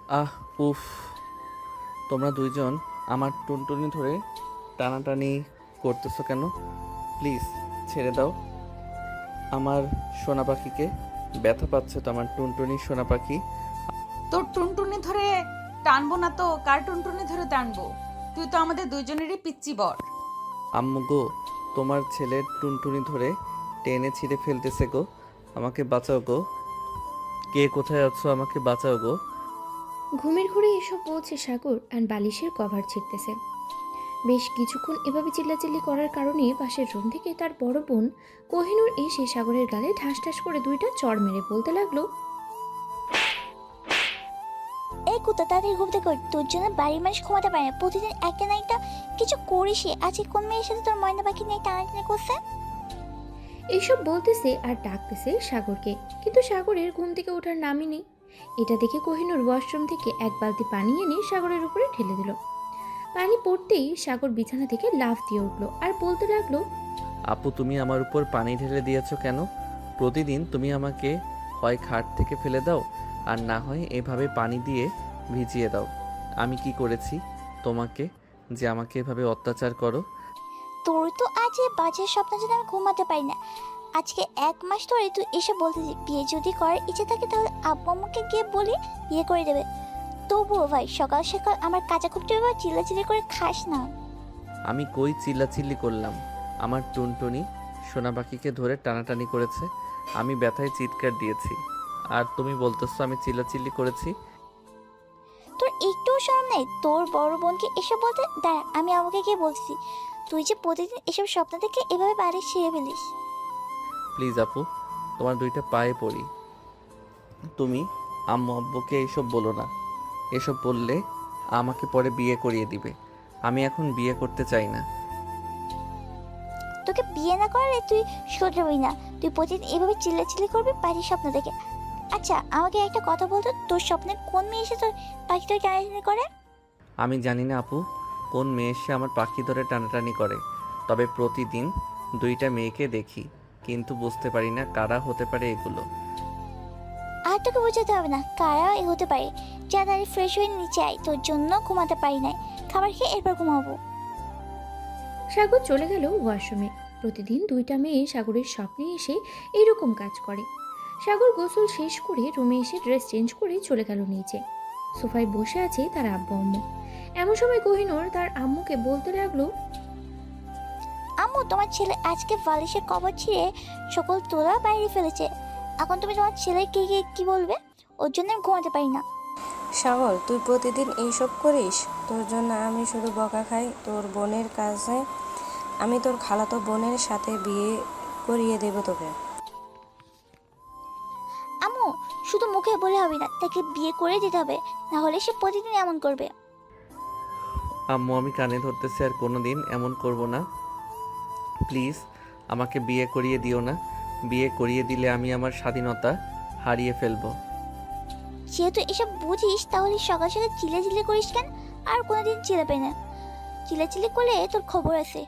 আহ উফ, তোমরা দুইজন আমার টুনটুনি ধরে টানাটানি করতেছো কেন? প্লিজ ছেড়ে দাও আমার সোনা পাখিকে। ব্যথা পাচ্ছে তো আমার টুনটুনি সোনা পাখি। তোর টুনটুনি ধরে টানবো না তো কার টুনটুনি ধরে টানবো? তুই তো আমাদের দুইজনেরই পিচ্চি বর। আম্মু গো, তোমার ছেলের টুনটুনি ধরে টেনে ছিঁড়ে ফেলতেছে গো। আমাকে বাঁচাও গো। কে কোথায় আছো? আমাকে বাঁচাও গো। ঘুমের ঘোরে এসব বলছে সাগর আর বালিশের কভার ছিঁড়তেছে। বেশ কিছুক্ষণ এভাবে চিল্লাচিল্লি করার কারণে পাশের রুম থেকে তার বড় বোন কোহিনূর এসে সাগরের গালে ঠাস ঠাস করে দুইটা চড় মেরে বলতে লাগলো, এই কুত্তা তাদের ঘুম থেকে ওঠ। তোর জন্য বাড়ির মানুষ ঘুমাতে পারে না, প্রতিদিন একটা না একটা কিছু করিসই। আজকে কোন মেয়ের সাথে তোর ময়না পাখি নিয়ে টানাটানি করছে? এইসব বলতেছে আর ডাকতেছে সাগরকে, কিন্তু সাগরের ঘুম থেকে ওঠার নামই নেই। এটা দেখে কোহিনূর ওয়াশরুম থেকে এক বালতি পানি এনে সাগরের উপরে ঢেলে দিল। পানি পড়তেই সাগর বিছানা থেকে লাফ দিয়ে উঠলো আর বলতে লাগলো, আপু, তুমি আমার উপর পানি ঢেলে দিয়েছো কেন? প্রতিদিন তুমি আমাকে হয় খাট থেকে ফেলে দাও, আর না হয় এভাবে পানি দিয়ে ভিজিয়ে দাও। আমি কি করেছি তোমাকে যে আমাকে এভাবে অত্যাচার করো? তোর তো আজ এই বাজে স্বপ্ন যদি আমি ঘুমাতে পারি না। আজকে 1 মাস ধরে তুই এসে বলতেছি বিয়ে যদি করার ইচ্ছে থাকে তাহলে আব্বু আম্মুকে গিয়ে বলি বিয়ে করে দেবে। তবুও ভাই সকাল সকাল আমার কাঁচা খুব চিল্লাচিল্লি করে খাস না। আমি কই চিল্লাচিল্লি করলাম? আমার টুনটুনি সোনা পাখিকে ধরে টানাটানি করেছে, আমি ব্যথায় চিৎকার দিয়েছি, আর তুমি বলতেছো আমি চিল্লাচিল্লি করেছি? তোর একটুও শরম নেই তোর বড় বোনকে এসব বলতে? দাঁড়া, আমি আমাকে গিয়ে বলছি। তুই যে প্রতিদিন এসব স্বপ্ন থেকে এভাবে বাড়ি ছিঁড়ে ফেলিস। প্লিজ আপু, তোমার দুইটা পায়ে পড়ি। তুমি আম্মু আব্বুকে এইসব বলো না। এসব বললে আমাকে পরে বিয়ে করিয়ে দিবে। আমি এখন বিয়ে করতে চাই না। তোকে বিয়ে না করালে তুই শোধরাবি না। তুই প্রতিদিন এভাবে চিল্লাচিল্লি করবি বাড়ির স্বপ্ন থেকে। আচ্ছা আমাকে একটা কথা বলতো, তোর স্বপ্নের কোন মেয়ে এসে তোর পাখিটা টানাটানি করে? আমি জানি না আপু কোন মেয়ে এসে আমার পাখি ধরে টানাটানি করে, তবে প্রতিদিন দুইটা মেয়েকে দেখি, কিন্তু বুঝতে পারি না কারা হতে পারে এগুলো। আর তোকে বোঝাতে হবে না কারা এ হতে পারে। যা দাঁড়িয়ে ফ্রেশ হয়ে নিচে আয়, তোর জন্য ঘুমাতে পারি নাই। খাবার খেয়ে এরপর ঘুমাবো। সাগর চলে গেল ওয়াশরুমে। প্রতিদিন দুইটা মেয়ে সাগরের স্বপ্নে এসে এইরকম কাজ করে। সাগর গোসল শেষ করে রুমে এসে ড্রেস চেঞ্জ করে চলে গেল নিচে। সোফায় বসে আছে তার আব্বু আম্মু। এমন সময় কোহিনূর তার আম্মুকে বলতে লাগলো, আম্মু, তোমার ছেলে আজকে বালিশের কভার ছিঁড়ে সকল তোলা বাইরে ফেলেছে। এখন তুমি তোমার ছেলেকে গিয়ে কি বলবে? ওর জন্য আমি ঘুমাতে পারি না। সাগর, তুই প্রতিদিন এইসব করিস? তোর জন্য আমি শুধু বকা খাই। তোর বোনের কাছে আমি তোর খালাতো বোনের সাথে বিয়ে করিয়ে দেব তোকে। আম্মু, শুধু মুখে বলে হবে না, তাকে বিয়ে করে দিতে হবে, না হলে সে প্রতিদিন এমন করবে। আম্মু, আমি কানে ধরতেছি, আর কোনোদিন এমন করব না। প্লিজ আমাকে বিয়ে করিয়ে দিও না। বিয়ে করিয়ে দিলে আমি আমার স্বাধীনতা হারিয়ে ফেলবো। যেহেতু এসব বুঝিস তাহলে সকাল সকাল চিল্লাচিল্লি করিস কেন? আর কোনোদিন চিল্লাবে না। চিল্লাচিল্লি করলে তোর খবর আছে।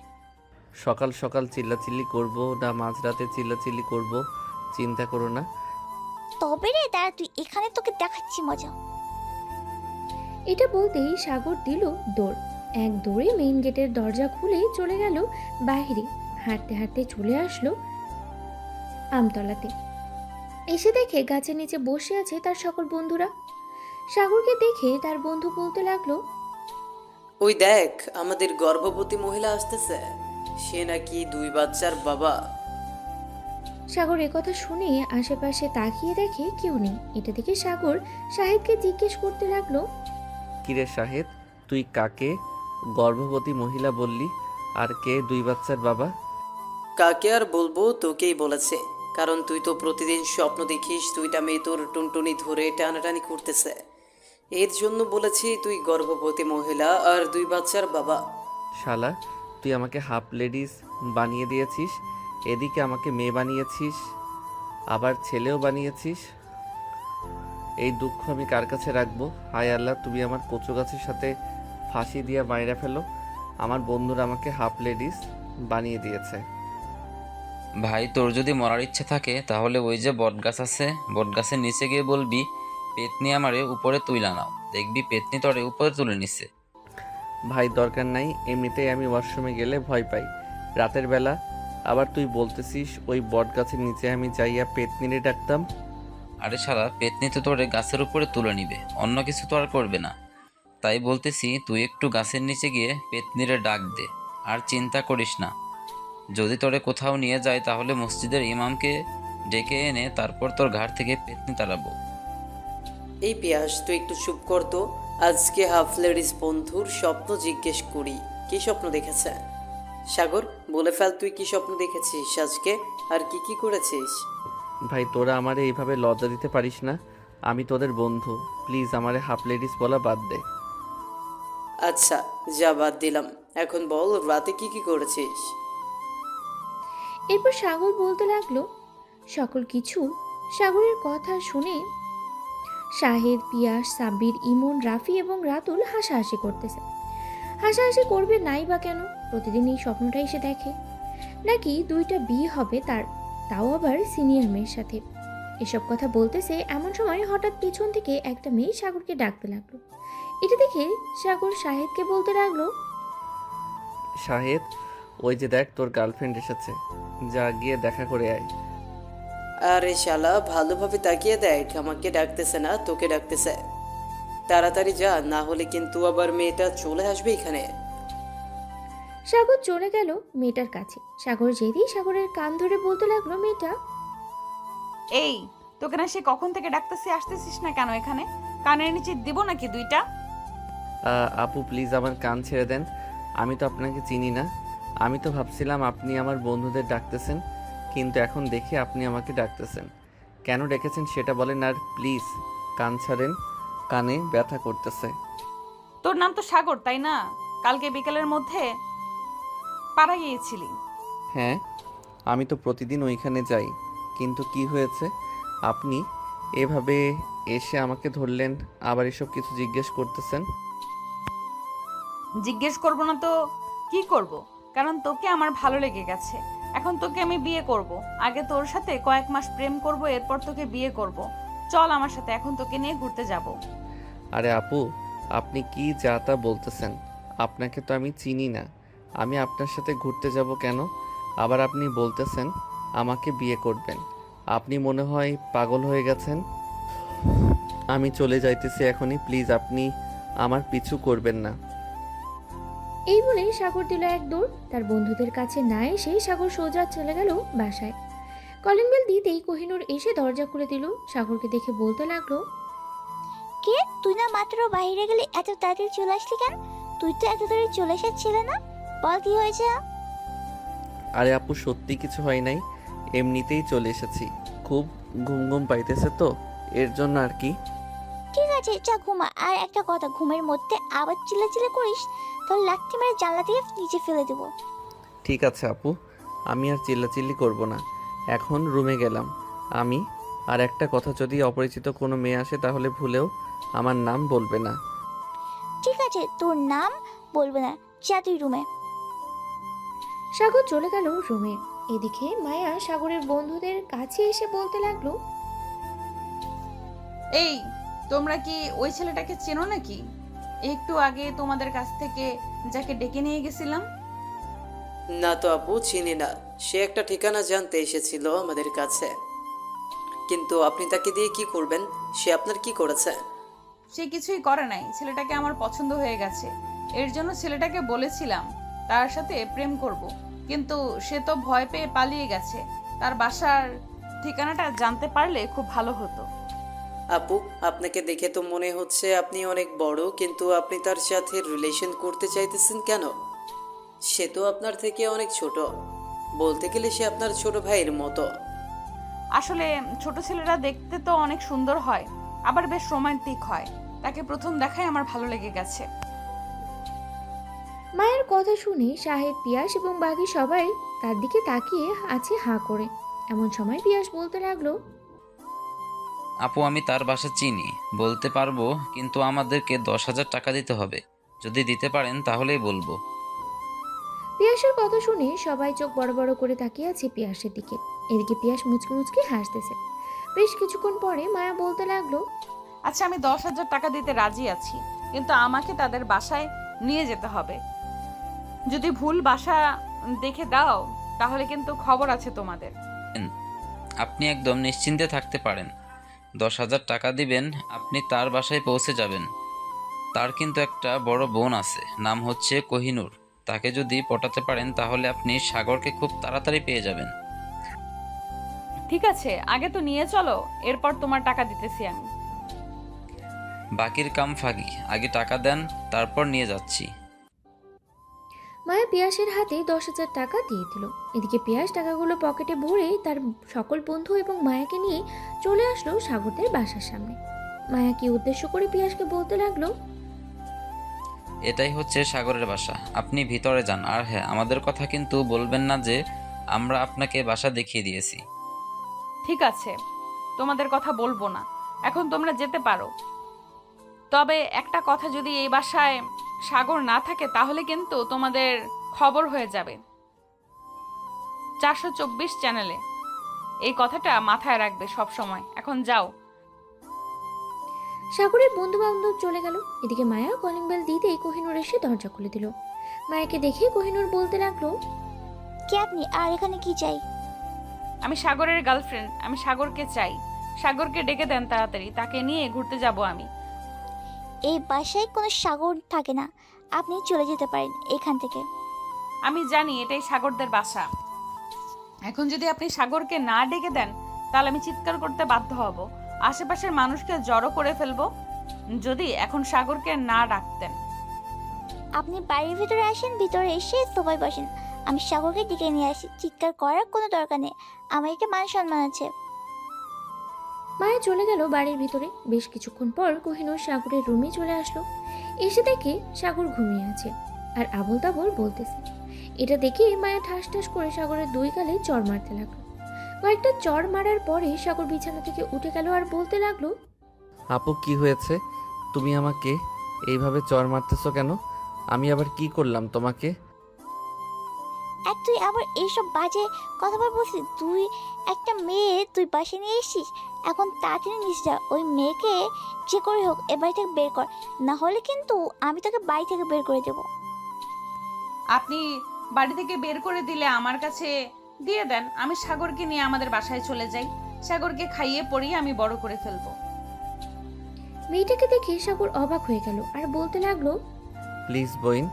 সকাল সকাল চিল্লাচিল্লি করব না মাঝরাতে চিল্লাচিল্লি করব চিন্তা করো না। তবে রে দাঁড়া, তুই এখানে, তোকে দেখাচ্ছি মজা। এটা বলতেই সাগর দিল দৌড়। এক দৌড়ে মেইন গেটের দরজা খুলে চলে গেল বাইরে। হাঁটতে হাঁটতে চলে আসলো আমতলাতে। এসে দেখে গাছের নিচে বসে আছে তার সকল বন্ধুরা। সাগরকে দেখে তার বন্ধু বলতে লাগলো, ওই দেখ, আমাদের গর্ভবতী মহিলা আসতেছে। সে নাকি 2 বাচ্চার বাবা। সাগর একথা শুনে আশেপাশে তাকিয়ে দেখে কেউ নেই। এটা দেখে সাগর সাহেবকে জিজ্ঞেস করতে লাগলো, কিরে শাহেদ, তুই কাকে গর্ভবতী মহিলা বললি? আর কে 2 বাচ্চার বাবা? কাকে আর বলবো, তোকেই বলেছে। কারণ তুই তো প্রতিদিন স্বপ্ন দেখিস 2টা মেয়ে তোর টুনটুনি ধরে টানাটানি করতেছে। এর জন্য বলেছি তুই গর্ভবতী মহিলা আর 2 বাচ্চার বাবা। শালা, তুই আমাকে হাফ লেডিস বানিয়ে দিয়েছিস, এদিকে আমাকে মেয়ে বানিয়েছিস, আবার ছেলেও বানিয়েছিস। এই দুঃখ আমি কার কাছে রাখবো? হায় আল্লাহ, তুমি আমার কচু গাছের সাথে ফাঁসি দিয়ে মাইরা ফেলো। আমার বন্ধুরা আমাকে হাফ লেডিস বানিয়ে দিয়েছে। ভাই, তোর যদি মরার ইচ্ছে থাকে তাহলে ওই যে বটগাছ আছে, বটগাছের নিচে গিয়ে বলবি পেতনি আমারে উপরে তুইলা নাও, দেখবি পেতনি তরে উপরে তুলে নিছে। ভাই দরকার নাই, এমনিতেই আমি ওয়াশরুমে গেলে ভয় পাই রাতের বেলা। আবার তুই বলতেছিস ওই বট গাছের নিচে আমি যাইয়া পেতনিরে ডাকতাম? আরে শালা, পেতনি তো তোরে গাছের উপরে তুলে নিবে, অন্য কিছু তো আর করবে না। তাই বলতেছি তুই একটু গাছের নিচে গিয়ে পেতনিরে ডাক দে। আর চিন্তা করিস না, যদি তোরে কোথাও নিয়ে যায় তাহলে মসজিদের ইমামকে ডেকে এনে তারপর তোর ঘাট থেকে পেতনি তাড়াবো। এই পিয়াস তুই একটু চুপ কর তো। আজকে হাফ লেডিস বন্ধুর স্বপ্ন জিজ্ঞেস করি, কি স্বপ্ন দেখেছে? সাগর, বলে ফেল তুই কি স্বপ্ন দেখেছিস আজকে, আর কি কি করেছিস? ভাই তোরা আমারে এইভাবে লজ্জা দিতে পারিস না, আমি তোদের বন্ধু, প্লিজ আমারে হাফ লেডিস বলা বাদ দে। আচ্ছা, যা বাদ দিলাম, এখন বল রাতে কি কি করেছিস? এরপর সাগর বলতে লাগলো সকল কিছু। সাগরের কথা শুনে শাহেদ, পিয়াস, সাব্বির, ইমন, রাফি এবং রাতুল হাসাহাসি করতেছে। হাসাহাসি করবে নাই বা কেন? প্রতিদিন এই স্বপ্নটাই সে দেখে। নাকি 2টা বিয়ে হবে তার, তাও আবার সিনিয়র মেয়ের সাথে। এসব কথা বলতেছে এমন সময় হঠাৎ পিছন থেকে একটা মেয়ে সাগরকে ডাকতে লাগলো। এটা দেখে সাগর শাহেদকে বলতে লাগলো, শাহেদ, ওই যে দেখ তোর গার্লফ্রেন্ড এসেছে, যা গিয়ে দেখা করে আয়। আরে শালা, ভালোভাবে তাকিয়ে দেখ, আমাকে ডাকতেছে না, তোকে ডাকতেছে। তাড়াতাড়ি যা, না হলে কিন্তু আবার মেয়েটা চলে আসবে এখানে। সাগর চলে গেল মেয়েটার কাছে। সাগর যেতেই সাগরের কান ধরে বলতে লাগলো মেয়েটা, এই, তোকে না সে কখন থেকে ডাকতেছি, আসতেছিস না কেন এখানে? কানের নিচে দিব নাকি 2টা? আপু প্লিজ আমার কান ছেড়ে দেন, আমি তো আপনাকে চিনি না। আমি তো ভাবছিলাম আপনি আমার বন্ধুদের ডাকতেছেন, কিন্তু এখন দেখি আপনি আমাকে ডাকতেছেন। কেন ডেকেছেন সেটা বলেন, আর প্লিজ কান ছাড়েন, কানে ব্যথা করতেছে। তোর নাম তো সাগর, তাই না? কালকে বিকেলের মধ্যে পাড়া গিয়েছিলি। হ্যাঁ, আমি তো প্রতিদিন ওইখানে যাই, কিন্তু কি হয়েছে? আপনি এভাবে এসে আমাকে ধরলেন, আবার এসব কিছু জিজ্ঞেস করতেছেন। জিজ্ঞেস করব না তো কি করব? কারণ তোকে আমার ভালো লেগে গেছে। এখন তোকে আমি বিয়ে করব। আগে তোর সাথে কয়েক মাস প্রেম করব, এরপর তোকে বিয়ে করব। চল আমার সাথে, এখন তোকে নিয়ে ঘুরতে যাব। আরে আপু, আপনি কি যা তা বলতেছেন? আপনাকে তো আমি চিনি না, আমি আপনার সাথে ঘুরতে যাব কেন? আবার আপনি বলতেছেন আমাকে বিয়ে করবেন। আপনি মনে হয় পাগল হয়ে গেছেন। আমি চলে যাইতেছি এখনই, প্লিজ আপনি আমার পিছু করবেন না। এই বলে সাগর দিল এক দৌড়। তার বন্ধুদের কাছে না এসে সাগর সোজা চলে গেল বাসায়। কলিং বেল দিতেই কোহিনূর এসে দরজা খুলে দিল। সাগরকে দেখে বলতে লাগলো, কে তুই না মাত্র বাইরে গেলে এত তাড়াতাড়ি চলে আসলি কেন? তুই তো এত তাড়াতাড়ি চলে এসেছিলে না, বল কি হয়েছে? আরে আপু সত্যি কিছু হয় নাই, এমনিতেই চলে এসেছি। খুব ঘুম ঘুম পাইতেছে তো, এর জন্য আর কি। ঠিক আছে, যা ঘুমা। আর একটা কথা, ঘুমের মধ্যে আবার চিল্লাচিল্লি করিস, তোর লাঠি মেরে জানলা থেকে নিচে ফেলে দেবো। ঠিক আছে আপু, আমি আর চিল্লাচিল্লি করব না, এখন রুমে গেলাম আমি। আর একটা কথা, যদি অপরিচিত কোনো মেয়ে আসে তাহলে ভুলেও আমার নাম বলবে না। ঠিক আছে, তোর নাম বলবো না, যা তুই রুমে। সাগর চলে গেল রুমে। এদিকে মায়া সাগরের বন্ধুদের কাছে এসে বলতে লাগলো, এই, তোমরা কি ওই ছেলেটাকে চেনো নাকি? একটু আগে তোমাদের কাছ থেকে যাকে ডেকে নিয়ে গেছিলাম। না তো আপু, চিনি না। সে একটা ঠিকানা জানতে এসেছিল আমাদের কাছে, কিন্তু আপনি তাকে দিয়ে কি করবেন? সে আপনার কি করেছে? সে কিছুই করে নাই, ছেলেটাকে আমার পছন্দ হয়ে গেছে। এর জন্য ছেলেটাকে বলেছিলাম তার সাথে প্রেম করব, কিন্তু সে তো ভয় পেয়ে পালিয়ে গেছে। তার বাসার ঠিকানাটা জানতে পারলে খুব ভালো হতো। আপু, আপনাকে দেখে তো মনে হচ্ছে আপনি অনেক বড়, কিন্তু আপনি তার সাথে রিলেশন করতে চাইতেছেন কেন? সে তো আপনার থেকে অনেক ছোট, বলতে গেলে সে আপনার ছোট ভাইয়ের মতো। আসলে ছোট ছেলেরা দেখতে তো অনেক সুন্দর হয়, আবার বেশ রোমান্টিক হয়। তাকে প্রথম দেখায় আমার ভালো লেগে গেছে। মায়ের কথা শুনে শাহেদ, পিয়াস এবং বাকি সবাই তার দিকে তাকিয়ে আছে হাঁ করে। এমন সময় পিয়াস বলতে লাগলো, আপু আমি তার বাসা চিনি, বলতে পারবো, কিন্তু আমাদেরকে 10,000 টাকা দিতে হবে। যদি দিতে পারেন তাহলেই বলবো। পিয়াসের কথা শুনে সবাই চোখ বড় বড় করে তাকিয়ে আছে পিয়াসের দিকে। এদিকে পিয়াস মুচকি মুচকি হাসতেছে। বেশ কিছুক্ষণ পরে মায়া বলতে লাগলো, আচ্ছা, আমি 10,000 টাকা দিতে রাজি আছি, কিন্তু আমাকে তাদের বাসায় নিয়ে যেতে হবে। যদি ভুল বাসা দেখে দাও তাহলে কিন্তু খবর আছে তোমাদের। আপনি একদম নিশ্চিন্তে থাকতে পারেন। 10,000 টাকা দিবেন, আপনি তার বাসায় পৌঁছে যাবেন। তার কিন্তু একটা বড় বোন আছে, নাম হচ্ছে কোহিনূর। তাকে যদি পটাতে পারেন তাহলে আপনি সাগরকে খুব তাড়াতাড়ি পেয়ে যাবেন। ঠিক আছে, আগে তো নিয়ে চলো, এরপর তোমার টাকা দিতেছি আমি। বাকির কাম ফাঁকি, আগে টাকা দেন, তারপর নিয়ে যাচ্ছি। মায়া পিয়াসের হাতে 10,000 টাকা দিয়ে দিল। এদিকে পিয়াস টাকাগুলো পকেটে ভরে তার সকল বন্ধু এবং মায়াকে নিয়ে চলে আসলো সাগরদের বাসার সামনে। মায়া কি উদ্দেশ্য করে পিয়াসকে বলতে লাগলো, এটাই হচ্ছে সাগরের বাসা, আপনি ভিতরে যান। আর হ্যাঁ, আমাদের কথা কিন্তু বলবেন না যে আমরা আপনাকে বাসা দেখিয়ে দিয়েছি। ঠিক আছে, তোমাদের কথা বলবো না, এখন তোমরা যেতে পারো। তবে একটা কথা, যদি এই বাসায় সাগর না থাকে তাহলে কিন্তু তোমাদের খবর হয়ে যাবে 424 চ্যানেলে। এই কথাটা মাথায় রাখবে সব সময়। এখন যাও। সাগরের বন্ধু বান্ধব চলে গেল। এদিকে মায়া কলিং বেল দিতেই কোহিনূর এসে দরজা খুলে দিল। মায়াকে দেখে কোহিনূর বলতে লাগলো, কে আপনি আর এখানে কি চাই? আমি সাগরের গার্লফ্রেন্ড, আমি সাগরকে চাই। সাগরকে ডেকে দেন তাড়াতাড়ি, তাকে নিয়ে ঘুরতে যাব আমি। এই বাসায় কোনো সাগর থাকে না, আপনি চলে যেতে পারেন এখান থেকে। আমি জানি এটাই সাগরদের বাসা। এখন যদি আপনি সাগরকে না ডেকে দেন তাহলে আমি চিৎকার করতে বাধ্য হব, আশেপাশের মানুষকে জড়ো করে ফেলবো। যদি এখন সাগরকে না ডাকতেন। আপনি বাড়ির ভিতরে আসেন, ভিতরে এসে সোফায় বসেন, আমি সাগরকে ডেকে নিয়ে আসি। চিৎকার করার কোনো দরকার নেই, আমার একটা মান সম্মান আছে। মায়া চলে গেল বাড়ির ভিতরে। বেশ কিছুক্ষণ পর কোহিনূর সাগরের রুমে চলে আসলো। এসে দেখে সাগর ঘুমিয়ে আছে আর আবোল তাবোল বলতেছে। এটা দেখে মায়া ঠাস ঠাস করে সাগরের 2 গালে চড় মারতে লাগলো। কয়েকটা চড় মারার পরে সাগর বিছানা থেকে উঠে গেল আর বলতে লাগলো, আপু কি হয়েছে? তুমি আমাকে এইভাবে চড় মারতেছো কেন? আমি আবার কি করলাম তোমাকে? আর তুই আবার এইসব বাজে কথা বলছিস? তুই একটা মেয়ে তুই বাসে নিয়ে এসেছিস, এখন তাড়াতাড়ি নিয়ে যা। ওই মেয়েকে যে করে হোক এ বাড়ি থেকে বের কর, না হলে কিন্তু আমি তোকে বাড়ি থেকে বের করে দেবো। আপনি বাড়ি থেকে বের করে দিলে আমার কাছে দিয়ে দেন, আমি সাগরকে নিয়ে আমাদের বাসায় চলে যাই। সাগরকে খাইয়ে পরিয়ে আমি বড় করে ফেলবো। মেয়েটাকে দেখে সাগর অবাক হয়ে গেল আর বলতে লাগলো, প্লিজ বইন,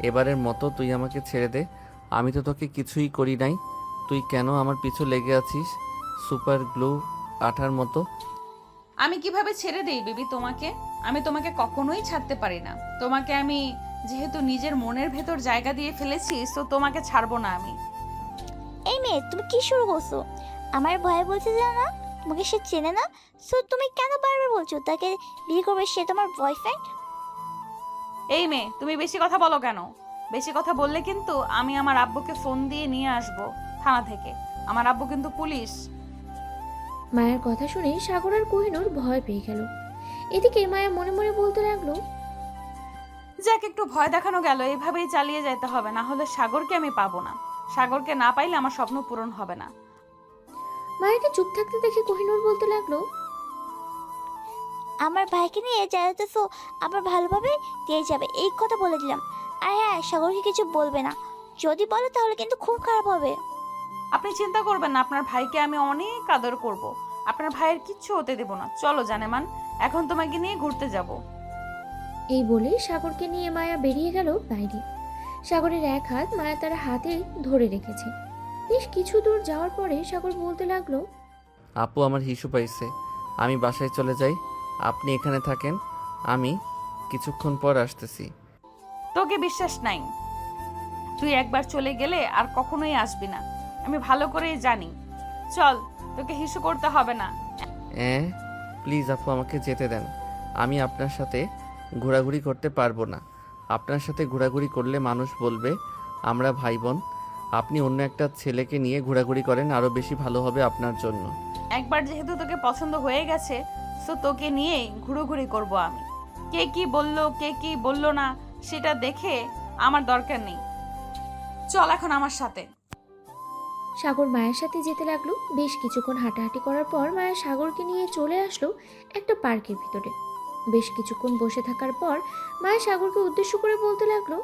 এবারের মতো তুই আমাকে ছেড়ে দে। আমি তো তোকে কিছুই করি নাই। তুই কেন আমার পিছু লেগে আছিস সুপার গ্লু আঠার মতো? আমি কিভাবে ছেড়ে দেই বেবি তোমাকে? আমি তোমাকে কখনোই ছাড়তে পারি না। তোমাকে আমি যেহেতু নিজের মনের ভেতর জায়গা দিয়ে ফেলেছি, তো তোমাকে ছাড়বো না আমি। এই মেয়ে তুমি কি শুরু করছো? আমার ভয় বলছে যে না, তোমাকে সে চেনে না, সো তুমি কেন বারবার বলছো তাকে বিয়ে করবে, সে তোমার বয়ফ্রেন্ড? এই মেয়ে, তুমি বেশি কথা বলো কেন? বেশি কথা বললে কিন্তু আমি আমার আব্বুকে ফোন দিয়ে নিয়ে আসবো থানা থেকে। আমার আব্বু কিন্তু পুলিশ। মায়ের কথা শুনে সাগর আর কোহিনূর ভয় পেয়ে গেল। এদিকে মায়া মনে মনে বলতে লাগলো, যাক, একটু ভয় দেখানো গেল, এইভাবেই চালিয়ে যেতে হবে, না হলে সাগরকে আমি পাবো না। সাগরকে না পাইলে আমার স্বপ্ন পূরণ হবে না। মায়াকে চুপ থাকতে দেখে কোহিনূর বলতে লাগলো, আমার ভাইকে নিয়ে যাইতেছো, আবার ভালোভাবে দিয়ে যাবে, এই কথা বলে দিলাম। আর হ্যাঁ, সাগরকে কিছু বলবে না, যদি বলে তাহলে কিন্তু খুব খারাপ হবে। আপনি চিন্তা করবেন না, আপনার ভাইকে আমি অনেক আদর করব। আপনার ভাইয়ের কিচ্ছু হতে দেব না। চলো জানেমান, এখন তোমাকে নিয়ে ঘুরতে যাব। এই বলে সাগরকে নিয়ে মায়া বেরিয়ে গেল বাইরে। সাগরের এক হাত মায়া তার হাতে ধরে রেখেছে। বেশ কিছু দূর যাওয়ার পরে সাগর বলতে লাগলো, আপু আমার হিসু পাইছে, আমি বাসায় চলে যাই। আপনি এখানে থাকেন, আমি কিছুক্ষণ পর আসতেছি। তোকে বিশ্বাস নাই। তুই একবার চলে গেলে আর কখনোই আসবি না, আমি ভালো করেই জানি। চল, তোকে হিসু করতে হবে না। প্লিজ আপু আমাকে যেতে দেন। আমি আপনার সাথে ঘোরাঘুরি করতে পারবো না। আপনার সাথে ঘোরাঘুরি করলে মানুষ বলবে আমরা ভাই বোন। আপনি অন্য একটা ছেলেকে নিয়ে ঘোরাঘুরি করেন, আরও বেশি ভালো হবে আপনার জন্য। একবার যেহেতু তোকে পছন্দ হয়ে গেছে, তো তোকে নিয়ে ঘুরোঘুরি করব আমি। কে কি বললো কে কি বললো না সেটা দেখে আমার দরকার নেই। চল এখন আমার সাথে। সাগর মায়ের সাথে যেতে লাগলো। বেশ কিছুক্ষণ হাঁটাহাঁটি করার পর মায়া সাগরকে নিয়ে চলে আসলো একটা পার্কের ভিতরে। বেশ কিছুক্ষণ বসে থাকার পর মায়া সাগরকে উদ্দেশ্য করে বলতে লাগলো,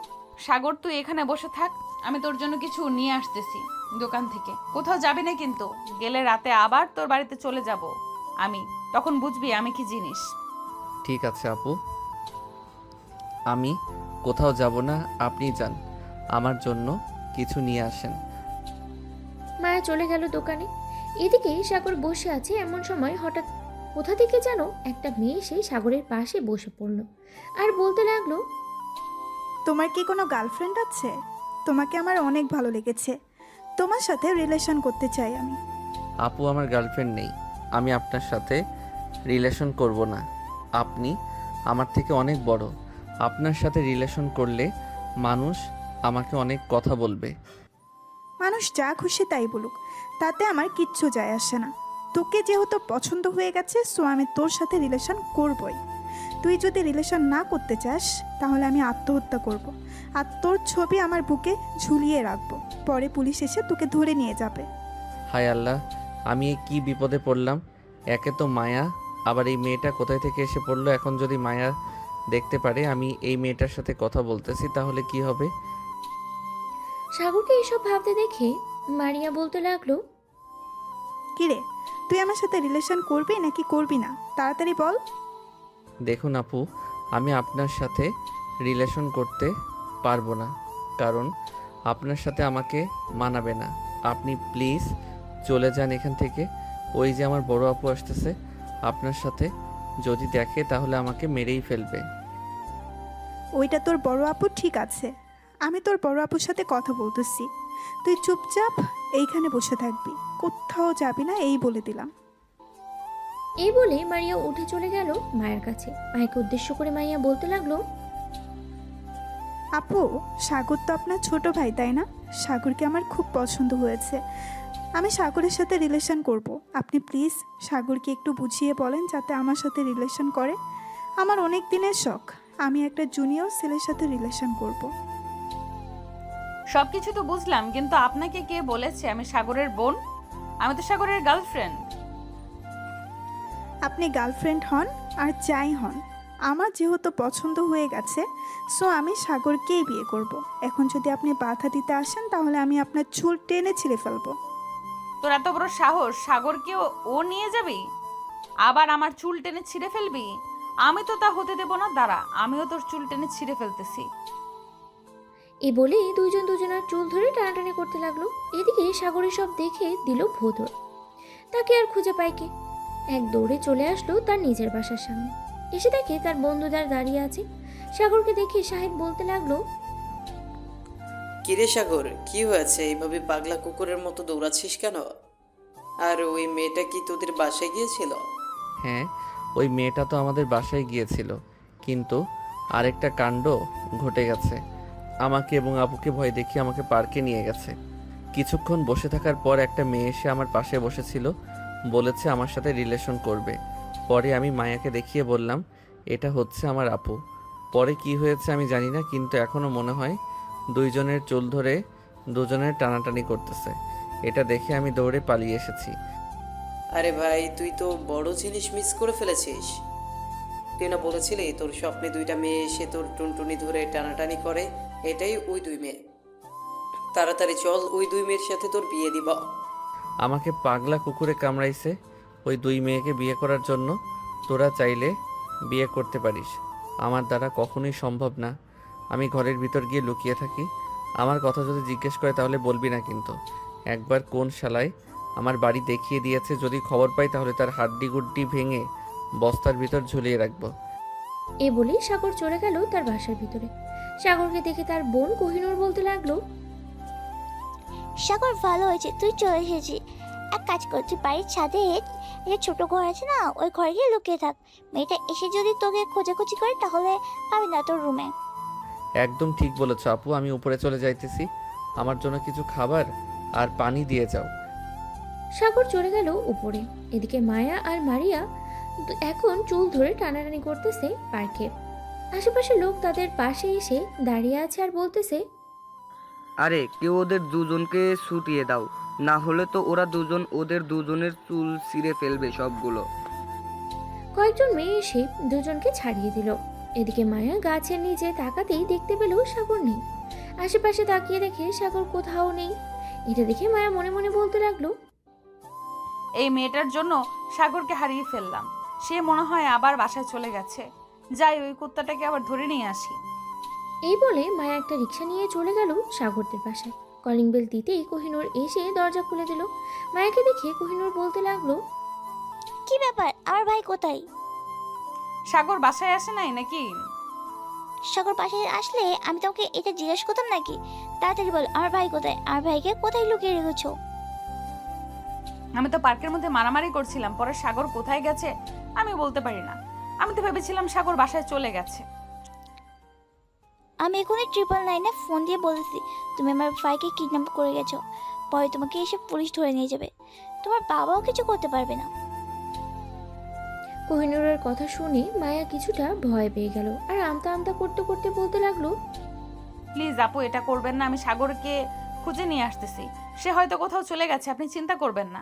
সাগর তুই এখানে বসে থাক, আমি তোর জন্য কিছু নিয়ে আসতেছি দোকান থেকে। কোথাও যাবি না কিন্তু, গেলে রাতে আবার তোর বাড়িতে চলে যাব আমি, তখন বুঝবি আমি কি জিনিস। ঠিক আছে আপু, আমি কোথাও যাব না, আপনি যান, আমার জন্য কিছু নিয়ে আসেন। মায়া চলে গেল দোকানে। এদিকে সাগর বসে আছে, এমন সময় হঠাৎ কোথা থেকে যেন একটা মেয়ে এসে সাগরের পাশে বসে পড়ল আর বলতে লাগলো, তোমার কি কোনো গার্লফ্রেন্ড আছে? তোমাকে আমার অনেক ভালো লেগেছে, তোমার সাথে রিলেশন করতে চাই আমি। আপু আমার গার্লফ্রেন্ড নেই, আমি আপনার সাথে রিলেশন করব না। আপনি আমার থেকে অনেক বড়, আপনার সাথে রিলেশন করলে মানুষ আমাকে অনেক কথা বলবে। মানুষ যা খুশি তাই বলুক, তাতে আমার কিচ্ছু যায় আসে না। তোকে যেহেতু পছন্দ হয়ে গেছে, সো আমি তোর সাথে রিলেশন করবই। তুই যদি রিলেশন না করতে চাস তাহলে আমি আত্মহত্যা করব, আর তোর ছবি আমার বুকে ঝুলিয়ে রাখবো। পরে পুলিশ এসে তোকে ধরে নিয়ে যাবে। হায় আল্লাহ, আমি এই কী বিপদে পড়লাম। একে তো মায়া, আবার এই মেয়েটা কোথায় থেকে এসে পড়লো। এখন যদি মায়া দেখতে পারে আমি এই মেয়েটার সাথে কথা বলতেছি তাহলে কি হবে? সাগরকে এসব ভাবতে দেখে মারিয়া বলতে লাগলো, কিরে, তুই আমার সাথে রিলেশন করবি নাকি করবি না? তাড়াতাড়ি বল। দেখুন আপু, আমি আপনার সাথে রিলেশন করতে পারবো না, কারণ আপনার সাথে আমাকে মানাবে না। আপনি প্লিজ চলে যান এখান থেকে। ওই যে আমার বড় আপু আসতেছে, আপনার সাথে যদি দেখে তাহলে আমাকে মেরেই ফেলবে। ওইটা তোর বড় আপু, ঠিক আছে, আমি তোর বড় আপুর সাথে কথা বলতেছি। তুই চুপচাপ এইখানে বসে থাকবি, কোথাও যাবি না, এই বলে দিলাম। এই বলে মারিয়া উঠে চলে গেল মায়ের কাছে। মায়েকে উদ্দেশ্য করে মাইয়া বলতে লাগলো, আপু, সাগর তো আপনার ছোট ভাই, তাই না? সাগরকে আমার খুব পছন্দ হয়েছে, আমি সাগরের সাথে রিলেশন করব। আপনি প্লিজ সাগরকে একটু বুঝিয়ে বলেন যাতে আমার সাথে রিলেশন করে। আমার অনেক দিনের শখ, আমি একটা জুনিয়র ছেলের সাথে রিলেশন করব। সবকিছু তো বুঝলাম, কিন্তু আপনাকে কে বলেছে আমি সাগরের বোন? আমি তো সাগরের গার্লফ্রেন্ড। আপনি গার্লফ্রেন্ড হন আর যাই হন, আমার যেহেতু পছন্দ হয়ে গেছে, সো আমি সাগরকেই বিয়ে করব। এখন যদি আপনি বাধা দিতে আসেন তাহলে আমি আপনার চুল টেনে ছিঁড়ে ফেলবো। তোর এত বড় সাহস, সাগরকেও ও নিয়ে যাবি, আবার আমার চুল টেনে ছিঁড়ে ফেলবি? আমি তো তা হতে দেব না, দাঁড়া, আমিও তোর চুল টেনে ছিঁড়ে ফেলতেছি। এই বলে দুজন দুজনের চুল ধরে টানাটানি করতে লাগলো। এদিকে সাগরের সব দেখে দিল ভোঁদর। তাকে আর খুঁজে পায় কে? এক দৌড়ে চলে আসলো তার নিজের বাসার সামনে। এসে দেখে তার বন্ধুদার দাঁড়িয়ে আছে। সাগরকে দেখে শাহিদ বলতে লাগলো, কিরে সাগর, কি হয়েছে? এইভাবে পাগলা কুকুরের মতো দৌড়াচ্ছিস কেন? আর ওই মেয়েটা কি তোদের বাসায় গিয়েছিল? হ্যাঁ, ওই মেয়েটা তো আমাদের বাসায় গিয়েছিল, কিন্তু আরেকটা কাণ্ড ঘটে গেছে। আমাকে এবং আপুকে ভয় দেখিয়ে আমাকে পার্কে নিয়ে গেছে। কিছুক্ষণ বসে থাকার পর একটা মেয়ে এসে আমার পাশে বসেছিল, বলেছে আমার সাথে রিলেশন করবে। পরে আমি মায়াকে দেখিয়ে বললাম এটা হচ্ছে আমার আপু। পরে কি হয়েছে আমি জানি না, কিন্তু এখনও মনে হয় দুইজনের চুল ধরে দুজনের টানাটানি করতেছে। এটা দেখে আমি দৌড়ে পালিয়ে এসেছি। আরে ভাই, তুই তো বড় জিনিস মিস করে ফেলেছিস। তুই না বলেছিলি তোর স্বপ্নে দুইটা মেয়ে এসে তোর টুনটুনি ধরে টানাটানি করে? এটাই ওই দুই মেয়ে। তাড়াতাড়ি চল, ওই দুই মেয়ের সাথে তোর বিয়ে দিব। আমাকে পাগলা কুকুরে কামড়াইছে ওই দুই মেয়েকে বিয়ে করার জন্য। তোরা চাইলে বিয়ে করতে পারিস, আমার দ্বারা কখনোই সম্ভব না। আমি ঘরের ভিতর গিয়ে লুকিয়ে থাকি। আমার কথা যদি জিজ্ঞেস করে তাহলে বলবি না কিন্তু। একবার কোন শালায় আমার বাড়ি দেখিয়ে দিয়েছে, যদি খবর পাই তাহলে তার হাড্ডি গুড্ডি ভেঙে বস্তার ভিতর ঝুলিয়ে রাখবো। এ বলেই সাগর চলে গেল তার বাসার ভিতরে। সাগরকে দেখে তার বোন কোহিনূর বলতে লাগলো, সাগর, ভালো হয়েছে তুই চলে এসেছি। এক কাজ কর, তুই বাড়ির ছাদে একটা ছোট ঘর আছে না, ওই ঘরে গিয়ে লুকিয়ে থাক। মেয়েটা এসে যদি তোকে খোঁজাখুঁজি করে তাহলে পাবি না তোর রুমে। একদম ঠিক বলেছ আপু, আমি উপরে চলে যাইতেছি। আমার জন্য কিছু খাবার আর পানি দিয়ে যাও। সাগর চলে গেল উপরে। এদিকে মায়া আর মারিয়া এখন চুল ধরে টানাটানি করতেছে পার্কে। আশেপাশে লোক তাদের পাশে এসে দাঁড়িয়ে আছে আর বলতেছে, আরে কেউ ওদের দুজনকে ছুটিয়ে দাও, না হলে তো ওরা দুজন ওদের দুজনের চুল ছিঁড়ে ফেলবে সবগুলো। কয়েকজন মেয়ে এসে দুজনকে ছাড়িয়ে দিল। এদিকে মায়া গাছের নিচে তাকাতেই দেখতে পেল সাগর নেই। আশেপাশে তাকিয়ে দেখে সাগর কোথাও নেই। এটা দেখে মায়া মনে মনে বলতে লাগলো, এই মেয়েটার জন্য সাগরকে হারিয়ে ফেললাম। সে মনে হয় আবার বাসায় চলে গেছে। যাই, ওই কুত্তাটাকে আবার ধরে নিয়ে আসি। এই বলে মায়া একটা রিক্সা নিয়ে চলে গেল সাগরদের বাসায়। কলিং বেল দিতেই কোহিনূর এসে দরজা খুলে দিল। মায়াকে দেখে কোহিনূর বলতে লাগলো, কি ব্যাপার, আমার ভাই কোথায়? সাগর বাসায় আসে নাই নাকি? সাগর পাশে আসলে আমি তোমাকে এটা জিজ্ঞেস করতাম নাকি? তাড়াতাড়ি বল, আমার ভাই কোথায়? আমার ভাইকে কোথায় লুকিয়ে রেখেছো? আমি তো পার্কের মধ্যে মারামারি করছিলাম, পরে সাগর কোথায় গেছে আমি বলতে পারি না। আমি তো ভেবেছিলাম সাগর বাসায় চলে গেছে। আমি এখনই 999-এ ফোন দিয়ে বলেছি তুমি আমার ভাইকে কিডন্যাপ করে গেছো। পরে তোমাকে এসে পুলিশ ধরে নিয়ে যাবে। তোমার বাবাও কিছু করতে পারবে না। কোহিনূরের কথা শুনে মায়া কিছুটা ভয় পেয়ে গেল আর আমতা আমতা করতে করতে বলতে লাগলো, প্লিজ আপু, এটা করবেন না। আমি সাগরকে খুঁজে নিয়ে আসতেছি। সে হয়তো কোথাও চলে গেছে, আপনি চিন্তা করবেন না।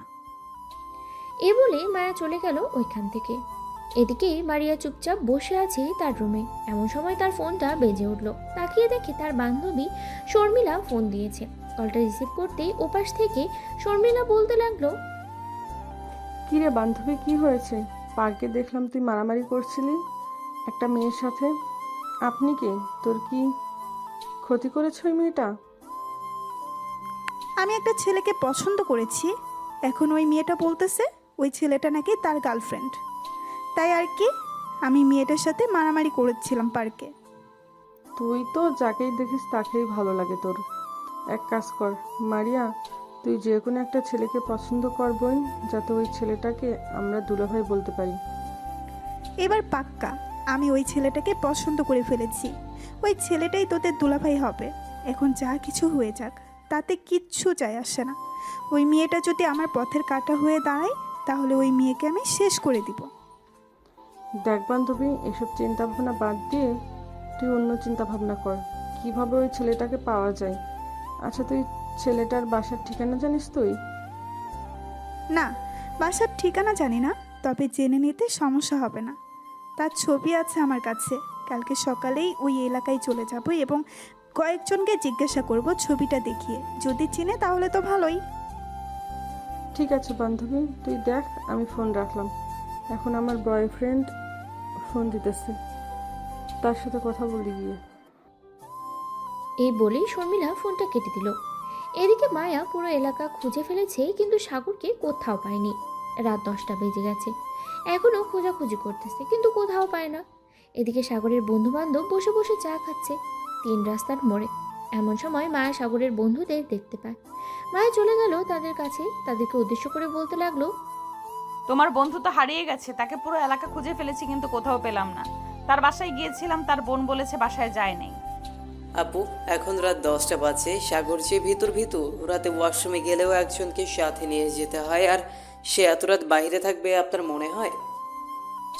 এ বলে মায়া চলে গেল ওইখান থেকে। এদিকে মারিয়া চুপচাপ বসে আছে তার রুমে। এমন সময় তার ফোনটা বেজে উঠল। তাকিয়ে দেখে তার বান্ধবী শর্মিলা ফোন দিয়েছে। কলটা রিসিভ করতেই ওপাশ থেকে শর্মিলা বলতে লাগলো, কি রে বান্ধবী, কি হয়েছে? পার্কে দেখলাম তুই মারামারি করছিলি একটা মেয়ের সাথে। আপনি কে? তোর কি ক্ষতি করেছে ওই মেয়েটা? আমি একটা ছেলেকে পছন্দ করেছি। এখন ওই মেয়েটা বলতেছে ওই ছেলেটা নাকি তার গার্লফ্রেন্ড। তাই আর কি, আমি মেয়েটার সাথে মারামারি করেছিলাম পার্কে। তুই তো যাকেই দেখিস তাকেই ভালো লাগে তোর। এক কাজ কর মারিয়া, তুই যে কোনো একটা ছেলেকে পছন্দ কর বোন, যাতে ওই ছেলেটাকে আমরা দুলাভাই বলতে পারি। এবার পাক্কা আমি ওই ছেলেটাকে পছন্দ করে ফেলেছি। ওই ছেলেটাই তোদের দুলাভাই হবে। এখন যা কিছু হয়ে যাক, তাতে কিচ্ছু যায় আসে না। ওই মেয়েটা যদি আমার পথের কাঁটা হয়ে দাঁড়ায়, তাহলে ওই মেয়েকে আমি শেষ করে দিব। দেখ বান্ধবী, এসব চিন্তা ভাবনা বাদ দিয়ে তুই অন্য চিন্তা ভাবনা কর, কিভাবে ওই ছেলেটাকে পাওয়া যায়। আচ্ছা, তুই ছেলেটার বাসার ঠিকানা জানিস তুই? না, বাসার ঠিকানা জানি না, তবে জেনে নিতে সমস্যা হবে না। তার ছবি আছে আমার কাছে। কালকে সকালেই ওই এলাকায় চলে যাব এবং কয়েকজনকে জিজ্ঞাসা করব ছবিটা দেখিয়ে। যদি চিনে তাহলে তো ভালোই। ঠিক আছে বান্ধবী, তুই দেখ, আমি ফোন রাখলাম। এখন আমার বয়ফ্রেন্ড ফোন দিতেছে, তার সাথে কথা বলি গিয়ে। এই বলেই শর্মিলা ফোনটা কেটে দিল। এদিকে মায়া পুরো এলাকা খুঁজে ফেলেছে, কিন্তু সাগরকে কোথাও পায়নি। রাত 10টা বেজে গেছে। এখনও খোঁজাখুঁজি করতেছে, কিন্তু কোথাও পায় না। এদিকে সাগরের বন্ধু বান্ধব বসে বসে চা খাচ্ছে 3 রাস্তার মোড়ে। এমন সময় মায়া সাগরের বন্ধুদের দেখতে পায়। মায়া চলে গেল তাদের কাছে। তাদেরকে উদ্দেশ্য করে বলতে লাগলো, তোমার বন্ধু তো হারিয়ে গেছে। তাকে পুরো এলাকা খুঁজে ফেলেছি, কিন্তু কোথাও পেলাম না। তার বাসায় গিয়েছিলাম, তার বোন বলেছে বাসায় যায় নাই। আপু, এখন রাত 10টা বাজে। সাগর যে ভিতর রাতে ওয়াশরুমে গেলেও একজনকে সাথে নিয়ে যেতে হয়, আর সে এত রাত বাইরে থাকবে আপনার মনে হয়?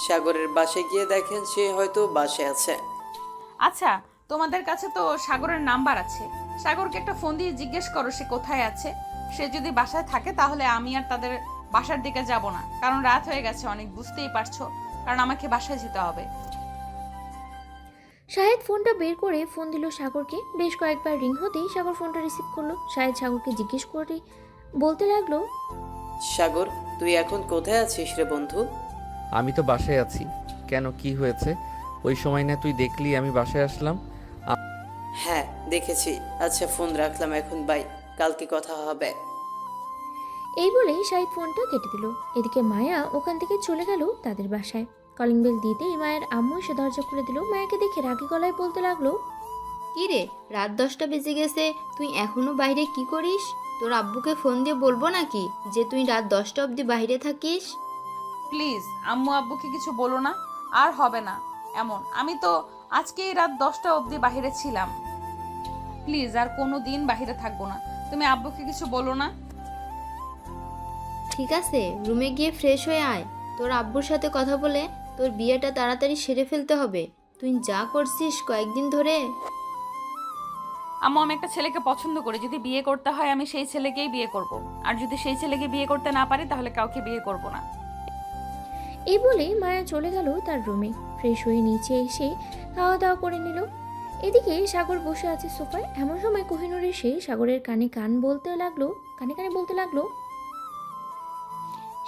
সাগরের বাসায় গিয়ে দেখেন সে হয়তো বাসায় আছে। আচ্ছা, তোমাদের কাছে তো সাগরের নাম্বার আছে। সাগরকে একটা ফোন দিয়ে জিজ্ঞেস করো সে কোথায় আছে। সে যদি বাসায় থাকে তাহলে আমি আর তাদের বাসার দিকে যাব না, কারণ রাত হয়ে গেছে অনেক, বুঝতেই পারছো, কারণ আমাকে বাসায় যেতে হবে। শাহেদ ফোনটা বের করে ফোন দিল সাগরকে। বেশ কয়েকবার রিং হতেই সাগর ফোনটা রিসিভ করলো। শাহেদ সাগরকে জিজ্ঞেস করে বলতে লাগলো, সাগর, তুই এখন কোথায় আছিস রে বন্ধু? আমি তো বাসায় আছি। কেন, কি হয়েছে? ওই সময় না তুই দেখলি আমি বাসায় আসলাম? হ্যাঁ দেখেছি। আচ্ছা ফোন রাখলাম এখন, বাই, কালকে কথা হবে। এই বলেই শাহিদ ফোনটা কেটে দিল। এদিকে মায়া ওখান থেকে চলে গেল তাদের বাসায়। কলিং বেল দিতেই মায়ের আম্মু এসে দরজা খুলে দিল। মায়াকে দেখে রাগী গলায় বলতে লাগলো, কি রে, রাত 10টা বেজে গেছে, তুই এখনো বাইরে কি করিস? তোর আব্বুকে ফোন দিয়ে বলবো নাকি যে তুই রাত 10টা অবধি বাইরে থাকিস? প্লিজ আম্মু আব্বুকে কিছু বলো না, আর হবে না এমন। আমি তো আজকেই রাত 10টা অবধি বাইরে ছিলাম। প্লিজ আর কোনো দিন বাইরে থাকবো না। তুমি আব্বুকে কিছু বলো না। ঠিক আছে, রুমে গিয়ে ফ্রেশ হয়ে আয়। তোর আব্বুর সাথে কথা বলে তোর বিয়েটা তাড়াতাড়ি সেরে ফেলতে হবে। তুই যা করছিস কয়েকদিন ধরে। আম্মু, আমি একটা ছেলেকে পছন্দ করি, যদি বিয়ে করতে হয় আমি সেই ছেলেকেই বিয়ে করব। আর যদি সেই ছেলেকে বিয়ে করতে না পারি তাহলে কাউকে বিয়ে করব না। এই বলে মায়া চলে গেল তার রুমে। ফ্রেশ হয়ে নিচে এসে খাওয়া দাওয়া করে নিল। এদিকে সাগর বসে আছে সোফায়। এমন সময় কোহিনূর এসে সাগরের কানে কানে বলতে লাগলো,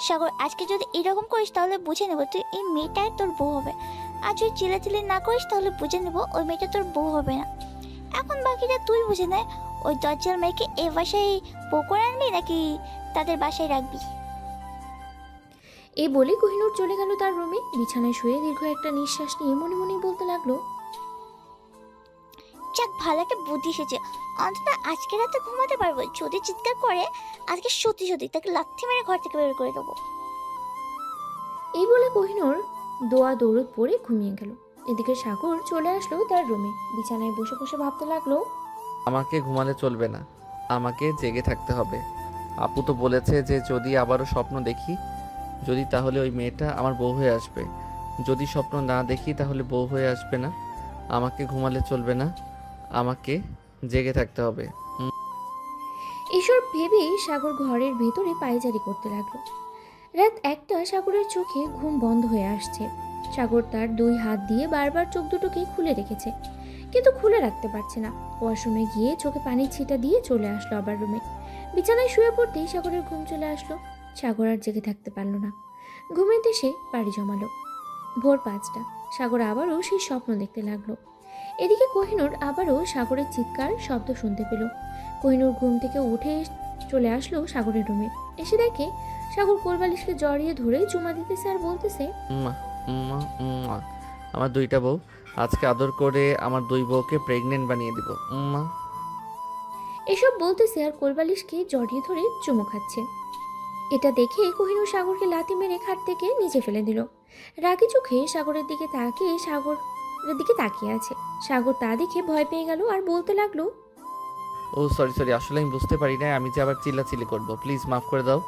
সাগর, আজকে যদি এরকম করিস তাহলে বুঝে নেবো তুই এই মেয়েটাই তোর বউ হবে। আর যদি চিল্লাচিল্লি না করিস তাহলে বুঝে নেবো ওই মেয়েটা তোর বউ হবে না। এখন বাকিটা তুই বুঝে নে, ওই দরজার মেয়েকে এ বাসায় বউ করে আনবি নাকি তাদের বাসায় রাখবি। এই বলে কোহিনূর চলে গেল তার রুমে। বিছানায় শুয়ে দীর্ঘ একটা নিঃশ্বাস নিয়ে মনে মনে বলতে লাগলো, যাক, ভালো একটা বুদ্ধি এসেছে, অন্তত আজকে রাতে ঘুমাতে পারবো। যদি চিৎকার করে আজকে সত্যি সত্যি তাকে লাথি মেরে ঘর থেকে বের করে দেবো। এই বলে কোহিনূর দৌড় পরে ঘুমিয়ে গেল। এদিকে সাগর চলে আসলো তার রুমে। বিছানায় বসে বসে ভাবতে লাগলো, আমাকে ঘুমালে চলবে না, আমাকে জেগে থাকতে হবে। আপু তো বলেছে যে যদি আবারও স্বপ্ন দেখি, যদি তাহলে ওই মেয়েটা আমার বউ হয়ে আসবে। যদি স্বপ্ন না দেখি তাহলে বউ হয়ে আসবে না। আমাকে ঘুমালে চলবে না, আমাকে জেগে থাকতে হবে। এসব ভেবেই সাগর ঘরের ভেতরে পায়চারি করতে লাগলো। রাত 1টা। সাগরের চোখে ঘুম বন্ধ হয়ে আসছে। সাগর তার 2 হাত দিয়ে বারবার চোখ দুটোকে খুলে রেখেছে, কিন্তু খুলে রাখতে পারছে না। ওয়াশরুমে গিয়ে চোখে পানির ছিটা দিয়ে চলে আসলো আবার রুমে। বিছানায় শুয়ে পড়তেই সাগরের ঘুম চলে আসলো। সাগর আর জেগে থাকতে পারল না। ঘুমের দেশে পাড়ি জমালো। ভোর 5টা। সাগর আবারও সেই স্বপ্ন দেখতে লাগলো। এদিকে কোহিনূর আবারও সাগরের চিৎকার শব্দ শুনতে পেল। কোহিনূর ঘুম থেকে উঠে চলে আসলো সাগরের রুমে। এসে দেখে সাগর কোলবালিশকে জড়িয়ে ধরে চুমা দিতেছে আর বলতেছে, উম্মা, উম্মা, উম্মা। আমার 2টা বউ, আজকে আদর করে আমার 2 বউকে প্রেগনেন্ট বানিয়ে দিব। উম্মা। এসব বলতেছে আর কোলবালিশকে জড়িয়ে ধরে চুমু খাচ্ছে। এটা দেখে কোহিনূর সাগরকে লাথি মেরে খাট থেকে নিচে ফেলে দিল। রাগী চোখে সাগরের দিকে তাকিয়ে আছে। সাগর তা দেখে ভয় পেয়ে গেল আর বলতে লাগলো, ও সরি, আসলে আমি বুঝতে পারি না আমি যে আবার চিল্লাচিল্লি করব। প্লিজ মাফ করে দাও।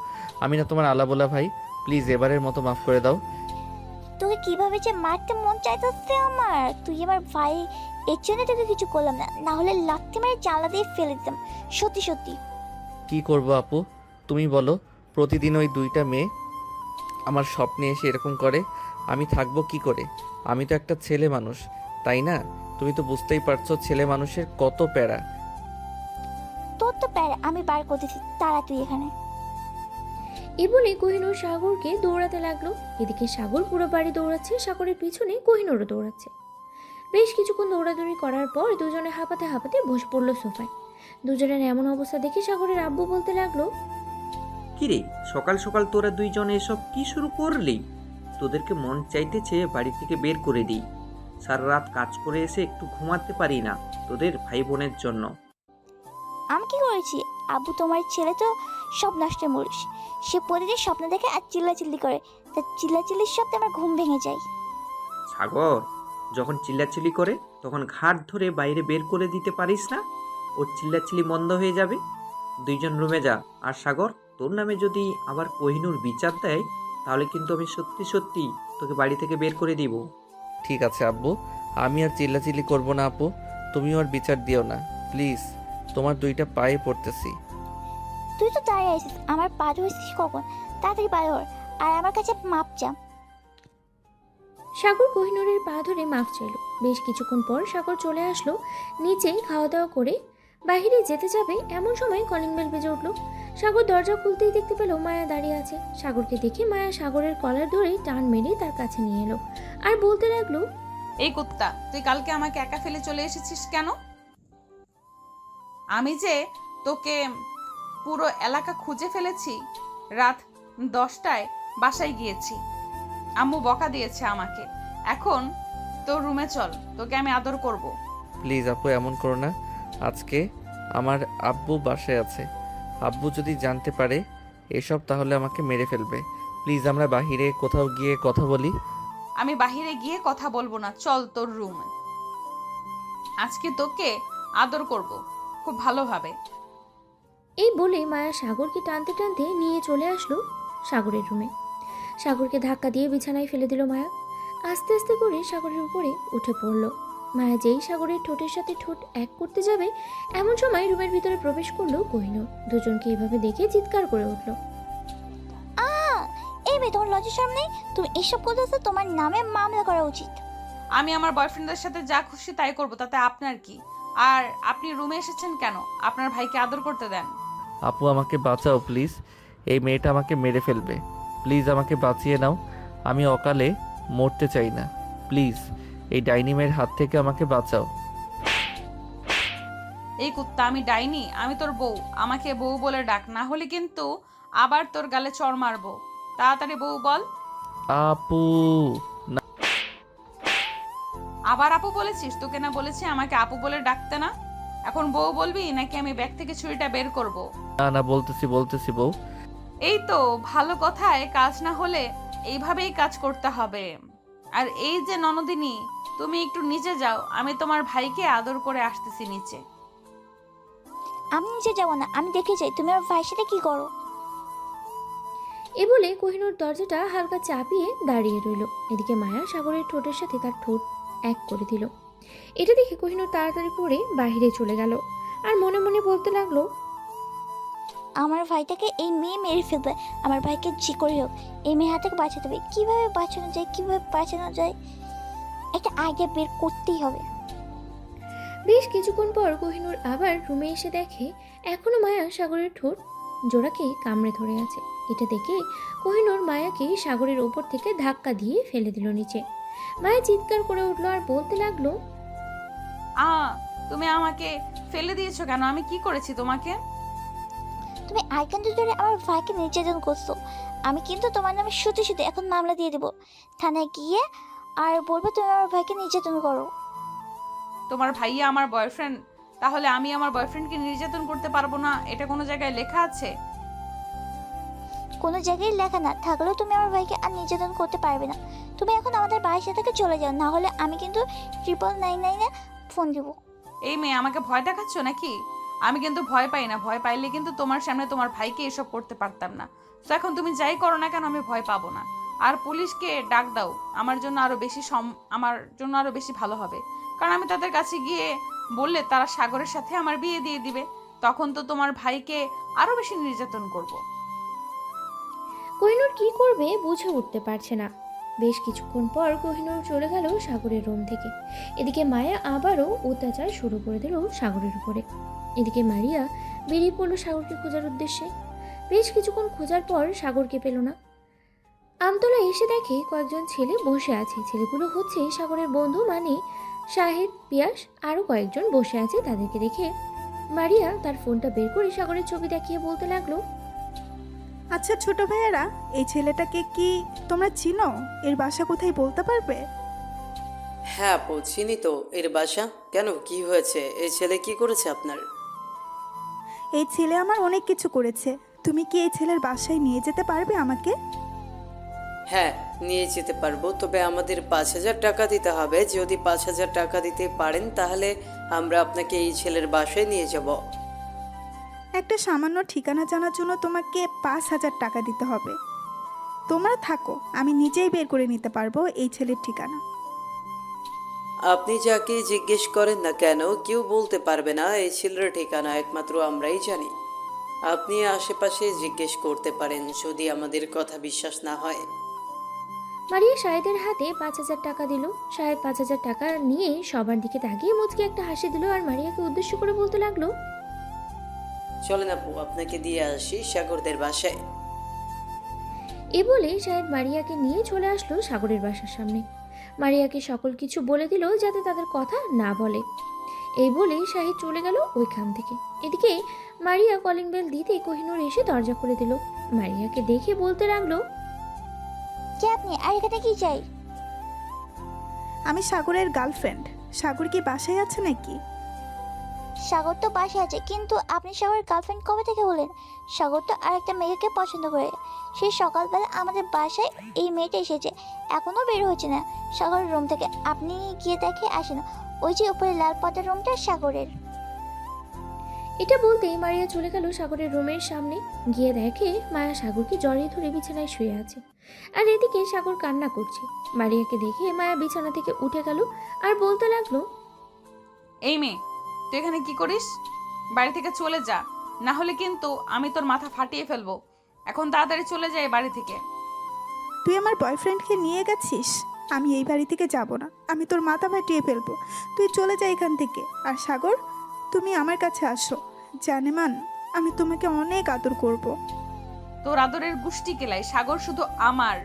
আমি না তোমার আলাবোলা ভাই, প্লিজ এবারের মতো মাফ করে দাও। তোকে কিভাবে যে মারতে মন চাইতেছে আমার, তুই আমার ভাই, এর জন্য তোকে কিছু করলাম না, না হলে লাথি মেরে জানলা দিয়ে ফেলে দিতাম। সত্যি সত্যি। কি করব আপু, তুমি বলো। প্রতিদিন ওই 2টা মেয়ে আমার স্বপ্নে এসে এরকম করে, আমি থাকবো কি করে? আমি তো একটা ছেলে মানুষ, তাই না? তুমি তো বুঝতেই পারছো ছেলে মানুষের কত প্যারা। তোর তো প্যারা আমি বার করতেছি, তারা তুই এখানে। এ বলে কোহিনূর সাগরকে দৌড়াতে লাগলো। এদিকে সাগর পুরো বাড়ি দৌড়াচ্ছে, সাগরের পিছনে কোহিনূরও দৌড়াচ্ছে। বেশ কিছুক্ষণ দৌড়াদৌড়ি করার পর দুজনে হাঁপাতে হাঁপাতে বসে পড়লো সোফায়। দুজনের এমন অবস্থা দেখে সাগরের আব্বু বলতে লাগলো, কিরে, সকাল সকাল তোরা দুইজনে এসব কি শুরু করলি? তোদেরকে মন চাইতেছে বাড়ি থেকে বের করে দিই। সারা রাত কাজ করে এসে একটু ঘুমাতে পারি না তোদের ভাই বোনের জন্য। আমি কি করেছি? আব্বু, তোমার ছেলে তো সব নষ্টের মূল। সে প্রতিদিন স্বপ্ন দেখে আর চিল্লাচিল্লি করে, তার চিল্লাচিল্লির শব্দে আমার ঘুম ভেঙে যায়। সাগর যখন চিল্লাচিল্লি করে তখন ঘাট ধরে বাইরে বের করে দিতে পারিস না? ওর চিল্লাচিল্লি বন্ধ হয়ে যাবে। দুইজন রুমে যা। আর সাগর, তোর নামে যদি আবার কোহিনূর বিচার দেয় তাহলে কিন্তু আমি সত্যি সত্যি তোকে বাড়ি থেকে বের করে দিব। ঠিক আছে আব্বু, আমি আর চিল্লাচিল্লি করব না আপু। তুমিও আর বিচার দিও না প্লিজ, তোমার 2টা পায়ে পড়তেছি। তুই তো দাঁড়িয়ে আছিস, আমার পা ধরেছিস কখন? তাড়াতাড়ি পা ধর আর আমার কাছে মাপ চা। সাগর কোহিনূরের পা ধরে মাফ চাইল। বেশ কিছুক্ষণ পর সাগর চলে আসলো নিচে। খাওয়া দাওয়া করে বাইরে যেতে যাবে এমন সময় কলিং বেল বেজে উঠলো। সাগর দরজা খুলতেই দেখতে পেল মায়া দাঁড়িয়ে আছে। সাগরকে দেখে মায়া সাগরের কলার ধরে টান মেরে তার কাছে নিয়ে এলো আর বলতে লাগলো, এই কুত্তা, তুই কালকে আমাকে একা ফেলে চলে এসেছিস কেন? আমি যে তোকে পুরো এলাকা খুঁজে ফেলেছি। রাত 10টায় বাসায় গিয়েছি, আম্মু বকা দিয়েছে আমাকে। এখন তোর রুমে চল, তোকে আমি আদর করব। প্লিজ আপু এমন করো না। আজকে আমার আব্বু বাসায় আছে, আব্বু যদি জানতে পারে এসব তাহলে আমাকে মেরে ফেলবে। প্লিজ আমরা বাহিরে কোথাও গিয়ে কথা বলি। আমি বাহিরে গিয়ে কথা বলবো না, চল তোর রুমে। আজকে তোকে আদর করব খুব ভালোভাবে। এই বলে মায়া সাগরকে টানতে টানতে নিয়ে চলে আসলো সাগরের রুমে। সাগরকে ধাক্কা দিয়ে বিছানায় ফেলে দিল মায়া। আস্তে আস্তে করে সাগরের উপরে উঠে পড়ল। মায়া যেই সাগরের ঠোঁটের সাথে ঠোঁট এক করতে যাবে এমন সময় রুমের ভিতরে প্রবেশ করলো কোহিনূর। দুজনকে এভাবে দেখে চিৎকার করে উঠল। এই মেয়ে, তোমার লজ্জা শরম নেই? তুমি এসব করতেছো, তোমার নামে মামলা করা উচিত। আমি আমার বয়ফ্রেন্ডের সাথে যা খুশি তাই করব, তাতে আপনার কি? আর আপনি রুমে এসেছেন কেন? আপনার ভাইকে আদর করতে দেন। আপু আমাকে বাঁচাও প্লিজ, এই মেয়েটা আমাকে মেরে ফেলবে, প্লিজ আমাকে বাঁচিয়ে নাও, আমি অকালে মরতে চাই না, প্লিজ এই ডাইনি মেয়ের হাত থেকে আমাকে বাঁচাও। এই কুত্তা, আমি ডাইনি? আমি তোর বউ, আমাকে বউ বলে ডাক, না হলে কিন্তু আবার তোর গালে চড় মারবো। তাড়াতাড়ি বউ বল। আপু না, আবার আপু বলেছিস? তোকে না বলেছি আমাকে আপু বলে ডাকতে না? এখন বউ বলবি নাকি আমি ব্যাগ থেকে ছুরিটা বের করব? না না, বলতেছি বউ। এই তো ভালো কথায় কাজ না হলে এইভাবেই কাজ করতে হবে। আর এই যে ননদিনী, তুমি একটু নিচে যাও, আমি তোমার ভাইকে আদর করে আসতেছি নিচে। আমি নিচে যাবো না, আমি দেখে যাই তুমি আমার ভাইয়ের সাথে কি করো। এ বলে কোহিনূর দরজাটা হালকা চাপিয়ে দাঁড়িয়ে রইল। এদিকে মায়া সাগরের ঠোঁটের সাথে তার ঠোঁট এক করে দিল। এটা দেখে কোহিনূর তাড়াতাড়ি করে বাইরে চলে গেল আর মনে মনে বলতে লাগলো, আমার ভাইটাকে এই মেয়ে মেরে ফেলবে। আমার ভাইকে যে করে হোক এই মেয়ে হাত থেকে বাঁচাতে হবে। কিভাবে বাঁচানো যায় একটা আইডিয়া বের করতেই হবে। বেশ কিছুক্ষণ পর কোহিনূর আবার রুমে এসে দেখে এখনো মায়া সাগরের ঠোঁট জোড়াকে কামড়ে ধরে আছে। এটা দেখে কোহিনূর মায়াকে সাগরের ওপর থেকে ধাক্কা দিয়ে ফেলে দিল নিচে। মায়া চিৎকার করে উঠলো আর বলতে লাগলো, তুমি আমাকে ফেলে দিয়েছো কেন? আমি কি করেছি তোমাকে? তুমি আইকান্দি ধরে আমার ভাইকে নির্যাতন করছো। আমি কিন্তু তোমার নামে সত্যি এখন মামলা দিয়ে দেবো থানায় গিয়ে, আর বলবো তুমি আমার ভাইকে নির্যাতন করো। তোমার ভাইয়া আমার বয়ফ্রেন্ড, তাহলে আমি আমার বয়ফ্রেন্ডকে নির্যাতন করতে পারবো না? এটা কোনো জায়গায় লেখা আছে? কোনো জায়গায় লেখা না থাকলেও তুমি আমার ভাইকে আর নির্যাতন করতে পারবে না। তুমি এখন আমাদের বাড়ির থেকে চলে যাও, না হলে আমি কিন্তু 999-এ ফোন দিব। এই মেয়ে, আমাকে ভয় দেখাচ্ছ নাকি? আমি কিন্তু ভয় পাই না, ভয় পাইলে কিন্তু তোমার সামনে তোমার ভাইকে এসব করতে পারতাম না। তো এখন তুমি যাই করো না কেন, আমি ভয় পাবো না। আর পুলিশকে ডাক দাও, আমার জন্য আরো বেশি ভালো হবে। কারণ আমি তাদের কাছে গিয়ে বললে তারা সাগরের সাথে আমার বিয়ে দিয়ে দিবে, তখন তো তোমার ভাইকে আরো বেশি নির্যাতন করব। কোহিনূর কি করবে বুঝে উঠতে পারছে না। বেশ কিছুক্ষণ পর কোহিনূর চলে গেল সাগরের রুম থেকে। এদিকে মায়া আবারও অত্যাচার শুরু করে দিল সাগরের উপরে। এদিকে মারিয়া বেরিয়ে পড়লো সাগরকে খোঁজার উদ্দেশ্যে। বেশ কিছুক্ষণ খোঁজার পর সাগরকে পেল না। আমতলা এসে দেখে কয়েকজন ছেলে বসে আছে। ছেলেগুলো হচ্ছে সাগরের বন্ধু, মানে শাহেদ, পিয়াস, আরও কয়েকজন বসে আছে। তাদেরকে দেখে মারিয়া তার ফোনটা বের করে সাগরের ছবি দেখিয়ে বলতে লাগলো, আচ্ছা ছোট ভাইয়েরা, এই ছেলেটাকে কি তোমরা চিনো? এর বাসা কোথায় বলতে পারবে? হ্যাঁ আপু, চিনি তো এর বাসা। কেন, কি হয়েছে? এই ছেলে কি করেছে আপনার? এই ছেলে আমার অনেক কিছু করেছে। তুমি কি এই ছেলের বাসায় নিয়ে যেতে পারবে আমাকে? হ্যাঁ, নিয়ে যেতে পারবো, তবে আমাদের 5,000 টাকা দিতে হবে। যদি 5,000 টাকা দিতে পারেন তাহলে আমরা আপনাকে এই ছেলের বাসায় নিয়ে যাব। একটা সামান্য ঠিকানা জানার জন্য তোমাকে 5,000 টাকা দিতে হবে। তোমরা থাকো, আমি নিজেই বের করে নিতে পারবো এই ছেলের ঠিকানা। আপনি যাকে জিজ্ঞেস করেন না কেন, কেউ বলতে পারবে না এই ছেলের ঠিকানা, একমাত্র আমরাই জানি। আপনি আশেপাশে জিজ্ঞেস করতে পারেন যদি আমাদের কথা বিশ্বাস না হয়। মারিয়া শাহেদের হাতে 5,000 টাকা দিল। শাহেদ 5,000 টাকা নিয়ে সবার দিকে তাকিয়ে মুচকে একটা হাসি দিল আর মারিয়াকে উদ্দেশ্য করে বলতে লাগলো, চলেন আপু, আপনাকে দিয়ে আসি সাগরদের বাসায়। এ বলে শাহেদ মারিয়াকে নিয়ে চলে আসলো সাগরের বাসার সামনে। মারিয়াকে সকল কিছু বলে দিল যাতে তাদের কথা না বলে। এই বলে শাহেদ চলে গেল ওইখান থেকে। এদিকে মারিয়া কলিং বেল দিতে কোহিনূর এসে দরজা খুলে দিল। মারিয়াকে দেখে বলতে লাগলো, কে আপনি আর এখানে কি চাই? আমি সাগরের গার্লফ্রেন্ড। সাগর কি বাসায় আছে নাকি? সাগর তো বাসায় আছে, কিন্তু আপনি সাগরের গার্লফ্রেন্ড কবে থেকে হলেন? সাগর তো আরেকটা মেয়েকে পছন্দ করে। সেই সকালবেলা আমাদের বাসায় এই মেয়েটা এসেছে, এখনো বের হচ্ছে না সাগরের রুম থেকে। আপনি গিয়ে দেখে আসেন, ওই যে উপরে লাল পর্দার রুমটা সাগরের। এটা বলতেই মারিয়া চলে গেল সাগরের রুমের সামনে। গিয়ে দেখে মায়া সাগরকে জড়িয়ে ধরে বিছানায় শুয়ে আছে, আর এদিকে সাগর কান্না করছে। মারিয়াকে দেখে মায়া বিছানা থেকে উঠে গেল আর বলতে লাগলো, এই মেয়ে, তুই এখানে কি করিস? বাড়ি থেকে চলে যা, না হলে কিন্তু আমি তোর মাথা ফাটিয়ে ফেলবো। এখন তাড়াতাড়ি চলে যাই বাড়ি থেকে। তুই আমার বয়ফ্রেন্ডকে নিয়ে গেছিস? আমি এই বাড়ি থেকে যাব না, আমি তোর মাথা ফাটিয়ে ফেলবো। তুই চলে যা এখান থেকে। আর সাগর, তুমি আমার কাছে আসো। জানেমান, আমি তোমাকে অনেক আদর করব। তোর আদরের গুষ্টি কেলাই। সাগর শুধু আমার,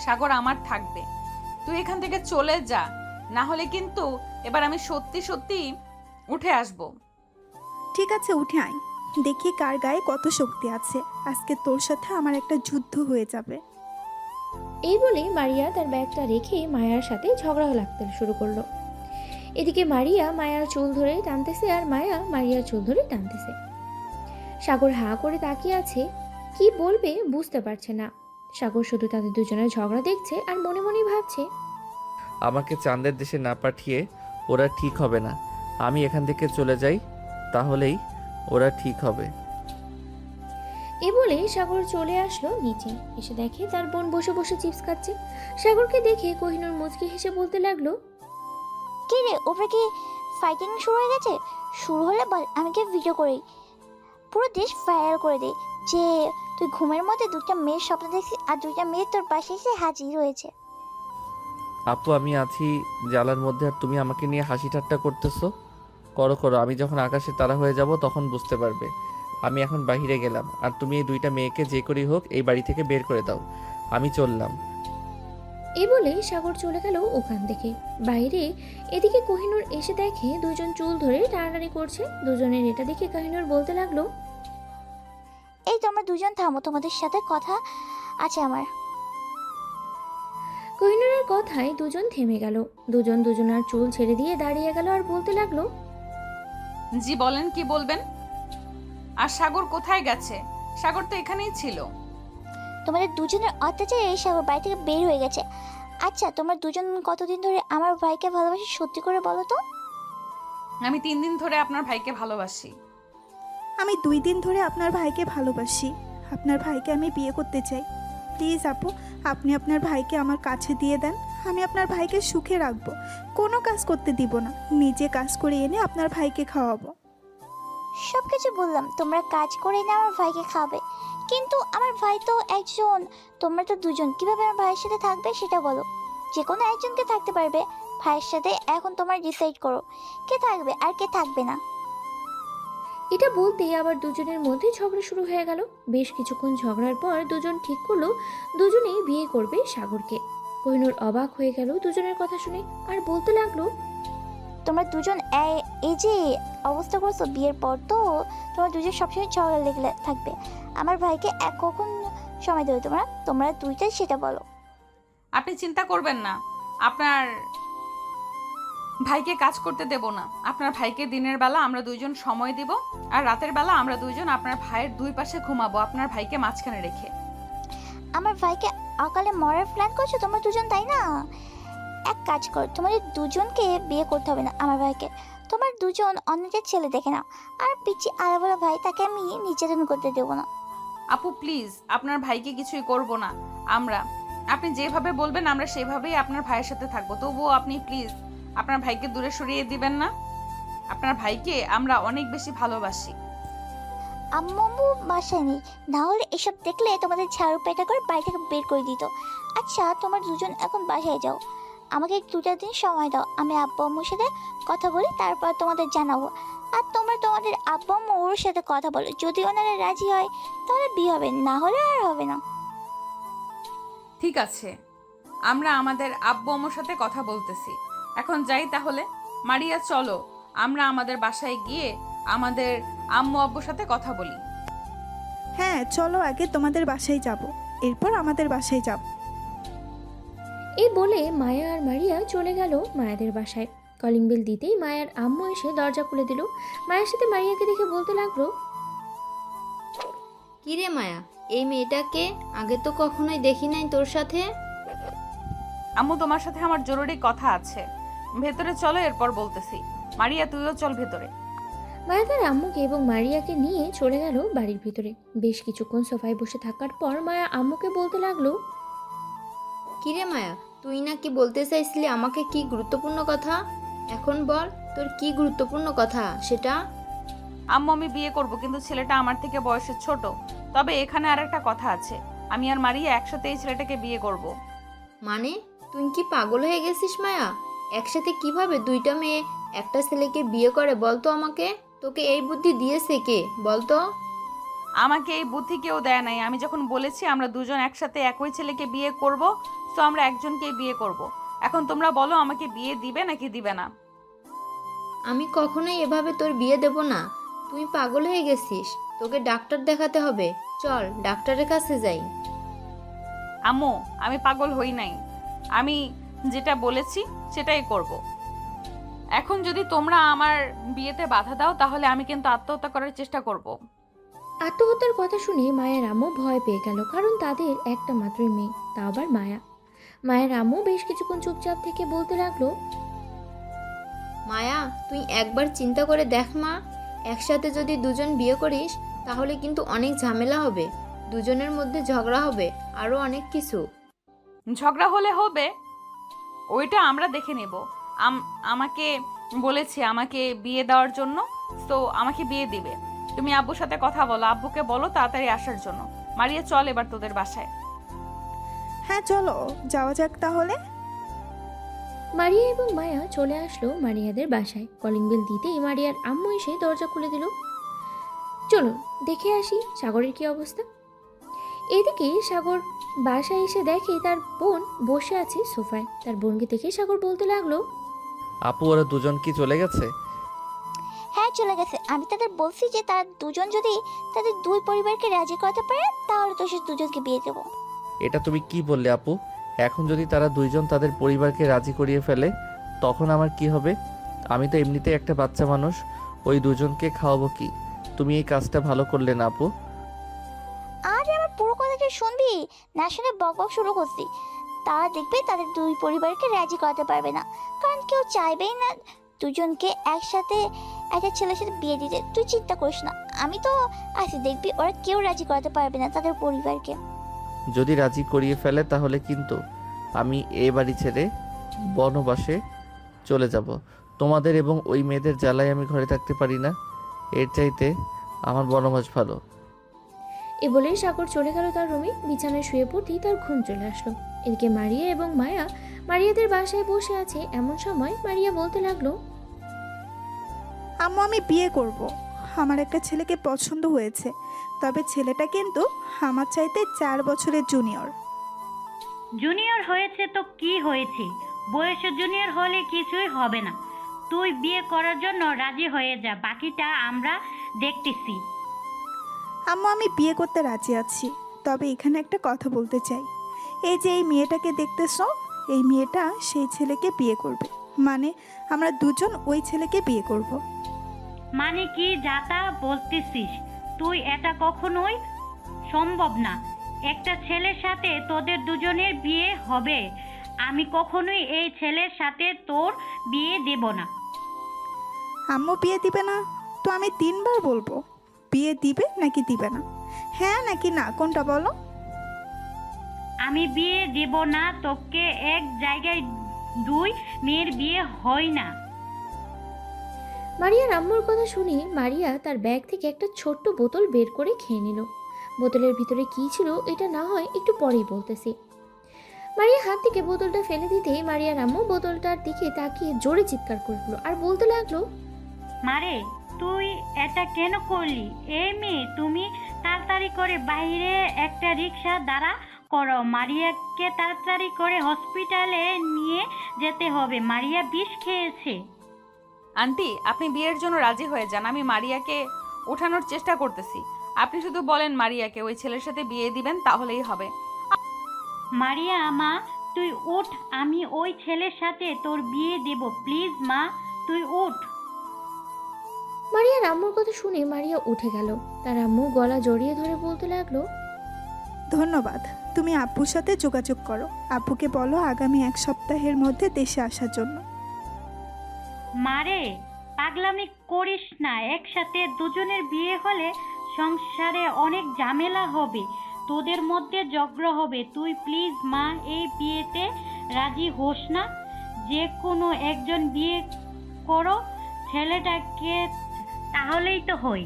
সাগর আমার থাকবে। তুই এখান থেকে চলে যা, না হলে কিন্তু এবার আমি সত্যি সত্যি উঠে আসবো। ঠিক আছে, উঠে আয়, দেখি কার গায়ে কত শক্তি আছে। আজকে তোর সাথে আমার একটা যুদ্ধ হয়ে যাবে। এই বলে মারিয়া তার ব্যাগটা রেখে মায়ার সাথে ঝগড়া লাগতে শুরু করলো। এদিকে মারিয়া মায়ার চুল ধরে টানতেছে আর মায়া মারিয়ার চুল ধরে টানতেছে। সাগর হাঁ করে তাকিয়ে আছে, কি বলবে বুঝতে পারছে না। সাগর শুধু তাদের দুজনের ঝগড়া দেখছে আর মনে মনে ভাবছে, আমাকে চাঁদের দেশে না পাঠিয়ে ওরা ঠিক হবে না। আমি এখান থেকে চলে যাই, তাহলেই ওরা ঠিক হবে। এ বলে সাগর চলে আসলো নিচে। এসে দেখে তার বোন বসে বসে চিপস খাচ্ছে। সাগরকে দেখে কোহিনূর মুচকি হেসে বলতে লাগলো, কি রে, ওপরে কি ফাইটিং শুরু হয়ে গেছে? শুরু হলে বল, আমি কি ভিডিও করি, পুরো দেশ ভাইরাল করে দিই যে তুই ঘুমের মধ্যে দুটা মেয়ের স্বপ্ন দেখছিস আর দুইটা মেয়ে তোর পাশে এসে হাজির হয়েছে। আপু, আমি আছি জ্বালার মধ্যে আর তুমি আমাকে নিয়ে হাসি ঠাট্টা করতেছো। করো করো, আমি যখন আকাশে তারা হয়ে যাব তখন বুঝতে পারবে। আমি এখন বাইরে গেলাম, আর তুমি এই দুইটা মেয়েকে যে করেই হোক এই বাড়ি থেকে বের করে দাও। আমি চললাম। এ বলে সাগর চলে গেল ওখান থেকে বাইরে। এদিকে কোহিনূর এসে দেখে দুজন চুল ধরে টানাটানি করছে। দুজনের এটা দেখে কোহিনূর বলতে লাগলো, এই তোমরা দুজন থামো, তোমাদের সাথে কথা আছে আমার। কোহিনূরের কথায় দুজন থেমে গেল। দুজন দুজনার চুল ছেড়ে দিয়ে দাঁড়িয়ে গেল আর বলতে লাগলো, জি বলেন, কি বলবেন? আর সাগর কোথায় গেছে? সাগর তো এখানেই ছিল। তোমাদের দুজনের অত্যাচারে এই সাগর বাড়ি থেকে বের হয়ে গেছে। আচ্ছা, তোমরা দুজন কতদিন ধরে আমার ভাইকে ভালোবাসি সত্যি করে বলো তো? আমি 3 দিন ধরে আপনার ভাইকে ভালোবাসি। আমি 2 দিন ধরে আপনার ভাইকে ভালোবাসি। আপনার ভাইকে আমি বিয়ে করতে চাই। প্লিজ আপু, আপনি আপনার ভাইকে আমার কাছে দিয়ে দেন। আমি আপনার ভাইকে সুখে রাখবো, কোনো কাজ করতে দিব না। নিজে কাজ করে এনে আপনার ভাইকে খাওয়াবো। সব কিছু বললাম, তোমরা কাজ করে এনে আমার ভাইকে খাবে, কিন্তু আমার ভাই তো একজন, তোমরা তো দুজন, কিভাবে আমার ভাইয়ের সাথে থাকবে সেটা বলো। যে কোনো একজনকে থাকতে পারবে ভাইয়ের সাথে। এখন তোমরা ডিসাইড করো কে থাকবে আর কে থাকবে না। এটা বলতেই আবার দুজনের মধ্যে ঝগড়া শুরু হয়ে গেল। বেশ কিছুক্ষণ ঝগড়ার পর দুজন ঠিক করলো দুজনেই বিয়ে করবে সাগরকে। কোহিনূর অবাক হয়ে গেল দুজনের কথা শুনে আর বলতে লাগলো, তোমরা দুজন এই যে অবস্থা করছো, বিয়ের পর তো তোমরা দুজন সবসময় ঝগড়া লেগে থাকবে। আমার ভাইকে কখন সময় দেবে তোমরা দুইটাই সেটা বলো। আপনি চিন্তা করবেন না, আপনার ভাইকে কাজ করতে দেব না। আপনার ভাইকে দিনের বেলা আমরা দুইজন সময় দিব, আর রাতের বেলা আমরা দুইজন আপনার ভাইয়ের দুই পাশে ঘুমাবো, আপনার ভাইকে মাঝখানে রেখে। আমার ভাইকে অকালে মরার প্ল্যান করছো তোমরা দুজন, তাই না? এক কাজ কর, তোমাদের দুজনকে বিয়ে করতে হবে না আমার ভাইকে। তোমার দুজন অন্যদের ছেলে দেখে নাও। আর পিচি আলাবলা ভাই, তাকে আমি নির্যাতন করতে দেবো না। আপু প্লিজ, আপনার ভাইকে কিছুই করব না আমরা। আপনি যেভাবে বলবেন আমরা সেভাবেই আপনার ভাইয়ের সাথে থাকবো। তবুও আপনি প্লিজ আপনার ভাইকে দূরে সরিয়ে দিবেন না। আপনার ভাইকে আমরা অনেক বেশি ভালোবাসি। আম্মু বাসায় নেই, না হলে এসব দেখলে তোমাদের ঝাড়ু পেটা করে বাড়ি থেকে বের করে দিত। আচ্ছা, তোমার দুজন এখন বাসায় যাও, আমাকে 2টা দিন সময় দাও। আমি আব্বু আম্মুর সাথে কথা বলি, তারপর তোমাদের জানাবো। আর তোমরা তোমাদের আব্বু আম্মু ওর সাথে কথা বলো, যদি ওনারা রাজি হয় তাহলে বিয়ে হবে, না হলে আর হবে না। ঠিক আছে, আমরা আমাদের আব্বু আম্মুর সাথে কথা বলতেছি। এখন যাই তাহলে। মারিয়া চলো, আমরা আমাদের বাসায় গিয়ে আমাদের আম্মু আব্বুর সাথে কথা বলি। হ্যাঁ চলো, আগে তোমাদের বাসায় যাব, এরপর আমাদের বাসায় যাব। এই বলে মায়া আর মারিয়া চলে গেল মায়াদের বাসায়। কলিং বেল দিতেই মায়ার আম্মু এসে দরজা খুলে দিল। মায়ের সাথে মারিয়াকে দেখে বলতে লাগলো, কি রে মায়া, এই মেয়েটাকে আগে তো কখনোই দেখি নাই তোর সাথে। আম্মু, তোমার সাথে আমার জরুরি কথা আছে, ভেতরে চলো, এরপর বলতেছি। মারিয়া, তুইও চল ভেতরে। মায়া তার আম্মুকে এবং মারিয়াকে নিয়ে চলে গেল বাড়ির ভিতরে। বেশ কিছুক্ষণ সোফায় বসে থাকার পর মায়া আম্মুকে বলতে লাগলো, কি রে মায়া, তুই না কি বলতে চাইছিলি আমাকে, কি গুরুত্বপূর্ণ কথা এখন বল। তোর কি গুরুত্বপূর্ণ কথা সেটা? আম্মু আমি বিয়ে করব, কিন্তু ছেলেটা আমার থেকে বয়সে ছোট। তবে এখানে আর একটা কথা আছে, আমি আর মারিয়া একসাথে এই ছেলেটাকে বিয়ে করব। মানে তুই কি পাগল হয়ে গেছিস মায়া? একসাথে কিভাবে দুইটা মেয়ে একটা ছেলেকে বিয়ে করে বলতো আমাকে? তোকে এই বুদ্ধি দিয়েছে কে বলতো? আমাকে এই বুদ্ধি কেউ দেয় নাই। আমি যখন বলেছি আমরা দুজন একসাথে একই ছেলেকে বিয়ে করব, তো আমরা একজনকেই বিয়ে করব। এখন তোমরা বলো আমাকে বিয়ে দিবে নাকি দিবে না? আমি কখনোই এভাবে তোর বিয়ে দেব না। তুই পাগল হয়ে গেছিস, তোকে ডাক্তার দেখাতে হবে। চল ডাক্তারের কাছে যাই। আম্মু আমি পাগল হই নাই, আমি যেটা বলেছি সেটাই করব। এখন যদি তোমরা আমার বিয়েতে বাধা দাও তাহলে আমি কিন্তু আত্মহত্যা করার চেষ্টা করব। আত্মহত্যার কথা শুনে মায়ের আম্মু ভয় পেয়ে গেল, কারণ তাদের একটা মাত্রই মেয়ে, তা আবার মায়া। মায়ের আম্মু বেশ কিছুক্ষণ চুপচাপ থেকে বলতে লাগলো, মায়া তুই একবার চিন্তা করে দেখ মা, একসাথে যদি দুজন বিয়ে করিস তাহলে কিন্তু অনেক ঝামেলা হবে, দুজনের মধ্যে ঝগড়া হবে, আরও অনেক কিছু। ঝগড়া হলে হবে, ওইটা আমরা দেখে নেব। আমাকে বলেছে আমাকে বিয়ে দেওয়ার জন্য, তো আমাকে বিয়ে দিবে। তুমি আব্বুর সাথে কথা বলো, আব্বুকে বলো তাড়াতাড়ি আসার জন্য। মারিয়া চল এবার তোদের বাসায়। হ্যাঁ চলো যাওয়া যাক তাহলে। মারিয়া এবং মায়া চলে আসলো মারিয়াদের বাসায়। কলিং বেল দিতেই মারিয়ার আম্মু এসে দরজা খুলে দিল। চলুন দেখে আসি সাগরের কি অবস্থা। এদিকে সাগর বাসায় এসে দেখে তার বোন বসে আছে সোফায়। তার বোনকে দেখে সাগর বলতে লাগলো, আপু ওরা দুজন কি চলে গেছে? হ্যাঁ চলে গেছে। আমি তাদের বলছি যে তারা দুজন যদি তাদের দুই পরিবারকে রাজি করাতে পারে তাহলে তো সে দুজনকে বিয়ে দেবো। এটা তুমি কি বললে আপু? এখন যদি তারা দুইজন তাদের পরিবারকে রাজি করিয়ে ফেলে তখন আমার কি হবে? আমি তো এমনিতেই একটা বাচ্চা মানুষ, ওই দুজনকে খাওয়াবো কি? তুমি এই কাজটা ভালো করলে না আপু। আর আমার পুরো কথাটা শুনবি না, শুনে বক বক শুরু করছি। তারা দেখবে তাদের দুই পরিবারকে রাজি করাতে পারবে না, কারণ কেউ চাইবেই না দুজনকে একসাথে একটা ছেলের সাথে বিয়ে দিতে। তুই চিন্তা করিস না, আমি তো আছি, দেখবি ওরা কেউ রাজি করাতে পারবে না তাদের পরিবারকে। যদি রাজি করিয়ে ফেলে তাহলে কিন্তু আমি এ বাড়ি ছেড়ে বনবাসে চলে যাব। তোমাদের এবং ওই মেয়েদের জ্বালায় আমি ঘরে থাকতে পারি না, এর চাইতে আমার বনবাস ভালো। এ বলেই সাগর চলে গেল তার রুমে। বিছানায় শুয়ে পড়তেই তার ঘুম চলে আসলো। এদিকে মারিয়া এবং মায়া মারিয়াদের বাসায় বসে আছে। এমন সময় মারিয়া বলতে লাগলো, আম্মু আমি বিয়ে করব। আমার একটা ছেলেকে পছন্দ হয়েছে, তবে ছেলেটা কিন্তু আমার চাইতে 4 বছরের জুনিয়র। জুনিয়র হয়েছে তো কি হয়েছে, বয়সে জুনিয়র হলে কিছুই হবে না। তুই বিয়ে করার জন্য রাজি হয়ে যা, বাকিটা আমরা দেখতেছি। আম্মু আমি বিয়ে করতে রাজি আছি, তবে এখানে একটা কথা বলতে চাই। এই যে এই মেয়েটাকে দেখতেছো, এই মেয়েটা সেই ছেলেকে বিয়ে করবে, মানে আমরা দুজন ওই ছেলেকে বিয়ে করব। মানে কি যাতা বলতেছিস তুই? এটা কখনোই সম্ভব না। একটা ছেলের সাথে তোদের দুজনের বিয়ে হবে। আমি কখনোই এই ছেলের সাথে তোর বিয়ে দেব না। আম্মু বিয়ে দিবে না তো আমি 3 বার বলবো, বিয়ে দিবে নাকি দিবে না, হ্যাঁ নাকি না, কোনটা বলো? আমি বিয়ে দেব না। তোকে এক জায়গায় দুই মেয়ের বিয়ে হয় না। মারিয়ার আম্মুর কথা শুনে মারিয়া তার ব্যাগ থেকে একটা ছোট্ট বোতল বের করে খেয়ে নিল। বোতলের ভিতরে কি ছিল এটা না হয় একটু পরেই বলতেছি। মারিয়া হাত থেকে বোতলটা ফেলে দিতেই মারিয়ার আম্মু বোতলটার দিকে তাকিয়ে জোরে চিৎকার করলো আর বলতে লাগলো, মারে তুই এটা কেন করলি? এই মেয়ে, তুমি তাড়াতাড়ি করে বাইরে একটা রিক্সা দাঁড়া করো। মারিয়াকে তাড়াতাড়ি করে হসপিটালে নিয়ে যেতে হবে। মারিয়া বিষ খেয়েছে। আন্টি আপনি বিয়ের জন্য রাজি হয়ে যান, আমি মারিয়াকে ওঠানোর চেষ্টা করতেছি। আপনি শুধু বলেন মারিয়াকে ওই ছেলের সাথে বিয়ে দিবেন, তাহলেই হবে। মারিয়া মা তুই উঠ, আমি ওই ছেলের সাথে তোর বিয়ে দেব। প্লিজ মা তুই উঠ। মারিয়ার আম্মুর কথা শুনে মারিয়া উঠে গেল। তার আম্মু গলা জড়িয়ে ধরে বলতে লাগলো, ধন্যবাদ, তুমি আব্বুর সাথে যোগাযোগ করো, আব্বুকে বলো আগামী 1 সপ্তাহের মধ্যে দেশে আসার জন্য। মারে পাগলামি করিস না, একসাথে দুজনের বিয়ে হলে সংসারে অনেক ঝামেলা হবে, তোদের মধ্যে ঝগড়া হবে। তুই প্লিজ মা এই বিয়েতে রাজি হোস না। যে কোনো একজন বিয়ে করো, ছেলেটাকে তাহলেই তো হই।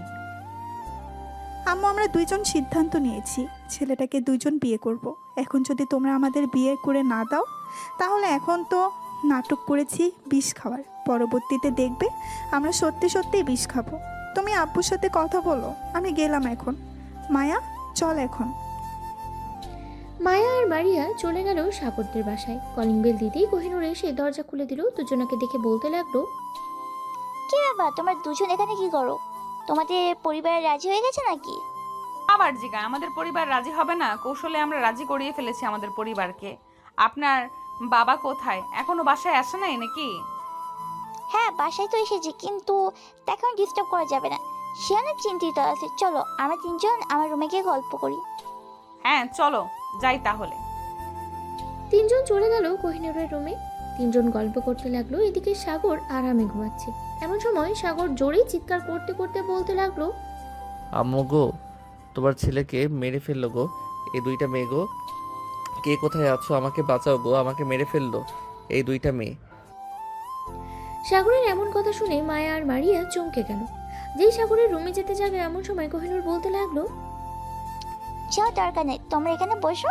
আম্মু, আমরা দুইজন সিদ্ধান্ত নিয়েছি ছেলেটাকে দুইজন বিয়ে করব। এখন যদি তোমরা আমাদের বিয়ে করে না দাও, তাহলে এখন তো নাটক করেছি বিষ খাওয়ার, পরবর্তীতে দেখবে আমরা সত্যি সত্যিই বিষ খাবো। তুমি আব্বুর সাথে কথা বলো, আমি গেলাম এখন। মায়া, চল এখন। মায়া আর মারিয়া চলে গেল সাগরদের বাসায়। কলিং বেল দিতেই কোহিনূর এসে দরজা খুলে দিল। দুজনাকে দেখে বলতে লাগলো, কি ব্যাপার, তোমরা দুজন এখানে কি করো? তোমাদের পরিবার রাজি হয়ে গেছে নাকি? আবার জিগা, আমাদের পরিবার রাজি হবে না? কৌশলে আমরা রাজি করিয়ে ফেলেছি আমাদের পরিবারকে। আপনার বাবা কোথায়? এখনো বাসায় আসে নাই নাকি? হ্যাঁ, বাসায় তো এসেছি, কিন্তু তাকে এখন ডিস্টার্ব করা যাবে না। সে অনেক চিন্তিত আছে। চলো আমরা তিনজন আমার রুমে গিয়ে গল্প করি। হ্যাঁ চলো, যাই তাহলে। তিনজন চলে গেল কোহিনূরের রুমে। তিনজন গল্প করতে লাগলো। এদিকে সাগর আরামে ঘুমাচ্ছে। এমন সময় সাগর জোরেই চিৎকার করতে করতে বলতে লাগলো, আম্মু গো, তোমার ছেলেকে মেরে ফেললো গো, এই দুইটা মেয়ে গো। কে কোথায় আছো? আমাকে বাঁচাও গো, আমাকে মেরে ফেললো এই দুইটা মেয়ে। সাগরের এমন কথা শুনে মায়া আর মারিয়া চমকে গেল। যেই সাগরের রুমে যেতে যাবে এমন সময় কোহিনূর বলতে লাগলো, যাও, দরকার নেই, তোমরা এখানে বসো।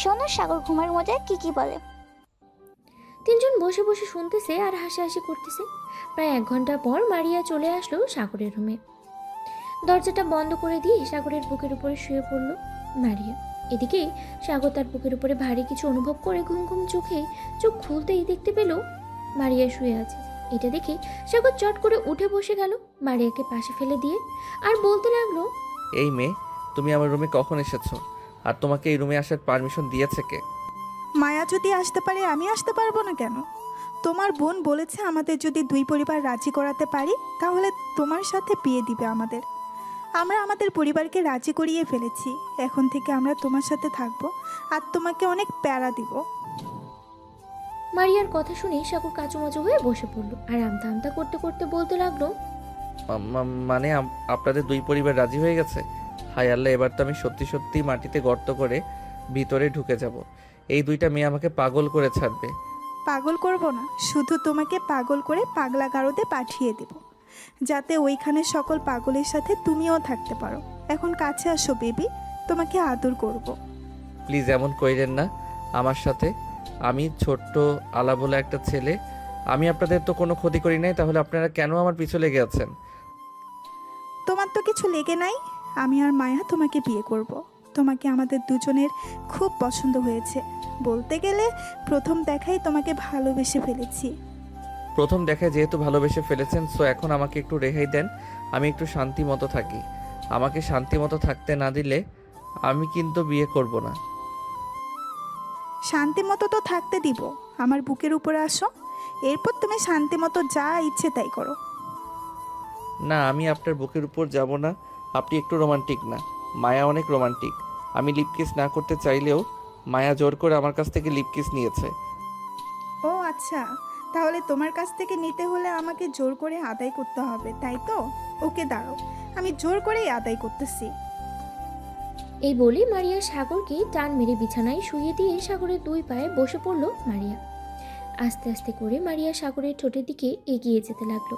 শোনো সাগর ঘুমার মধ্যে কি কি বলে। তিনজন বসে বসে শুনতেছে আর হাসাহাসি করতেছে। প্রায় 1 ঘন্টা পর মারিয়া চলে আসলো সাগরের রুমে। দরজাটা বন্ধ করে দিয়ে সাগরের বুকের উপরে শুয়ে পড়ল মারিয়া। এদিকে সাগর তার বুকের উপরে ভারী কিছু অনুভব করে ঘুম ঘুম চোখে চোখ খুলতেই দেখতে পেল মারিয়া শুয়ে আছে। এটা দেখে সাগর চট করে উঠে বসে গেল মারিয়াকে পাশে ফেলে দিয়ে, আর বলতে লাগলো, এই মেয়ে, তুমি আমার রুমে কখন এসেছো? আর তোমাকে এই রুমে আসার পারমিশন দিয়েছে কে? মায়া যদি আসতে পারে, আমি আসতে পারবো না কেন? তোমার বোন বলেছে আমাদের যদি দুই পরিবার রাজি করাতে পারি, তাহলে তোমার সাথে বিয়ে দিবে আমাদের। আমরা আমাদের পরিবারকে রাজি করিয়ে ফেলেছি। এখন থেকে আমরা তোমার সাথে থাকবো আর তোমাকে অনেক প্যারা দিব। মারিয়ার কথা শুনে সাগর কাচুমাচু হয়ে বসে পড়ল আর আমতা আমতা করতে করতে বলতে লাগলো, মানে আপনাদের দুই পরিবার রাজি হয়ে গেছে? হায় আল্লাহ, এবার তো আমি সত্যি সত্যি মাটিতে গর্ত করে ভিতরে ঢুকে যাব। এই দুইটা মেয়ে আমাকে পাগল করে ছাড়বে। পাগল করব না, শুধু তোমাকে পাগল করে পাগলা গারদে পাঠিয়ে দেব, যাতে ওইখানে সকল পাগলের সাথে তুমিও থাকতে পারো। এখন কাছে আসো বেবি, তোমাকে আদর করব। প্লিজ এমন কইরেন না আমার সাথে। আমি ছোট্ট আলা বলে একটা ছেলে। আমি আপনাদের তো কোনো ক্ষতি করি নাই, তাহলে আপনারা কেন আমার পিছু লেগে আছেন? তোমার তো কিছু লেগে নাই। আমি আর মায়া তোমাকে বিয়ে করব। তোমাকে আমাদের দুজনের খুব পছন্দ হয়েছে। বলতে গেলে প্রথম দেখাই তোমাকে ভালোবেসে ফেলেছি। প্রথম দেখায় যেহেতু ভালোবেসে ফেলেছেন, সো এখন আমাকে একটু রেহাই দেন, আমি একটু শান্তি মতো থাকি। আমাকে শান্তি মতো থাকতে না দিলে আমি কিন্তু বিয়ে করব না। শান্তি মতো তো থাকতে দিব। আমার বুকের উপরে আসো, এরপর তুমি শান্তি মতো যা ইচ্ছে তাই করো। না, আমি আপনার বুকের উপর যাব না। আপনি একটু রোমান্টিক না? মায়া অনেক রোমান্টিক। আমি লিপ কিস না করতে চাইলেও মায়া জোর করে আমার কাছ থেকে লিপ কিস নিয়েছে। ও আচ্ছা, তাহলে তোমার কাছ থেকে নিতে হলে আমাকে জোর করে আদায় করতে হবে, তাই তো? ওকে দাঁড়াও, আমি জোর করেই আদায় করতেছি। এই বলে মারিয়া সাগরকে টান মেরে বিছানায় শুইয়ে দিয়ে সাগরের 2 পায়ে বসে পড়ল মারিয়া। আস্তে আস্তে করে মারিয়া সাগরের ঠোঁটের দিকে এগিয়ে যেতে লাগলো।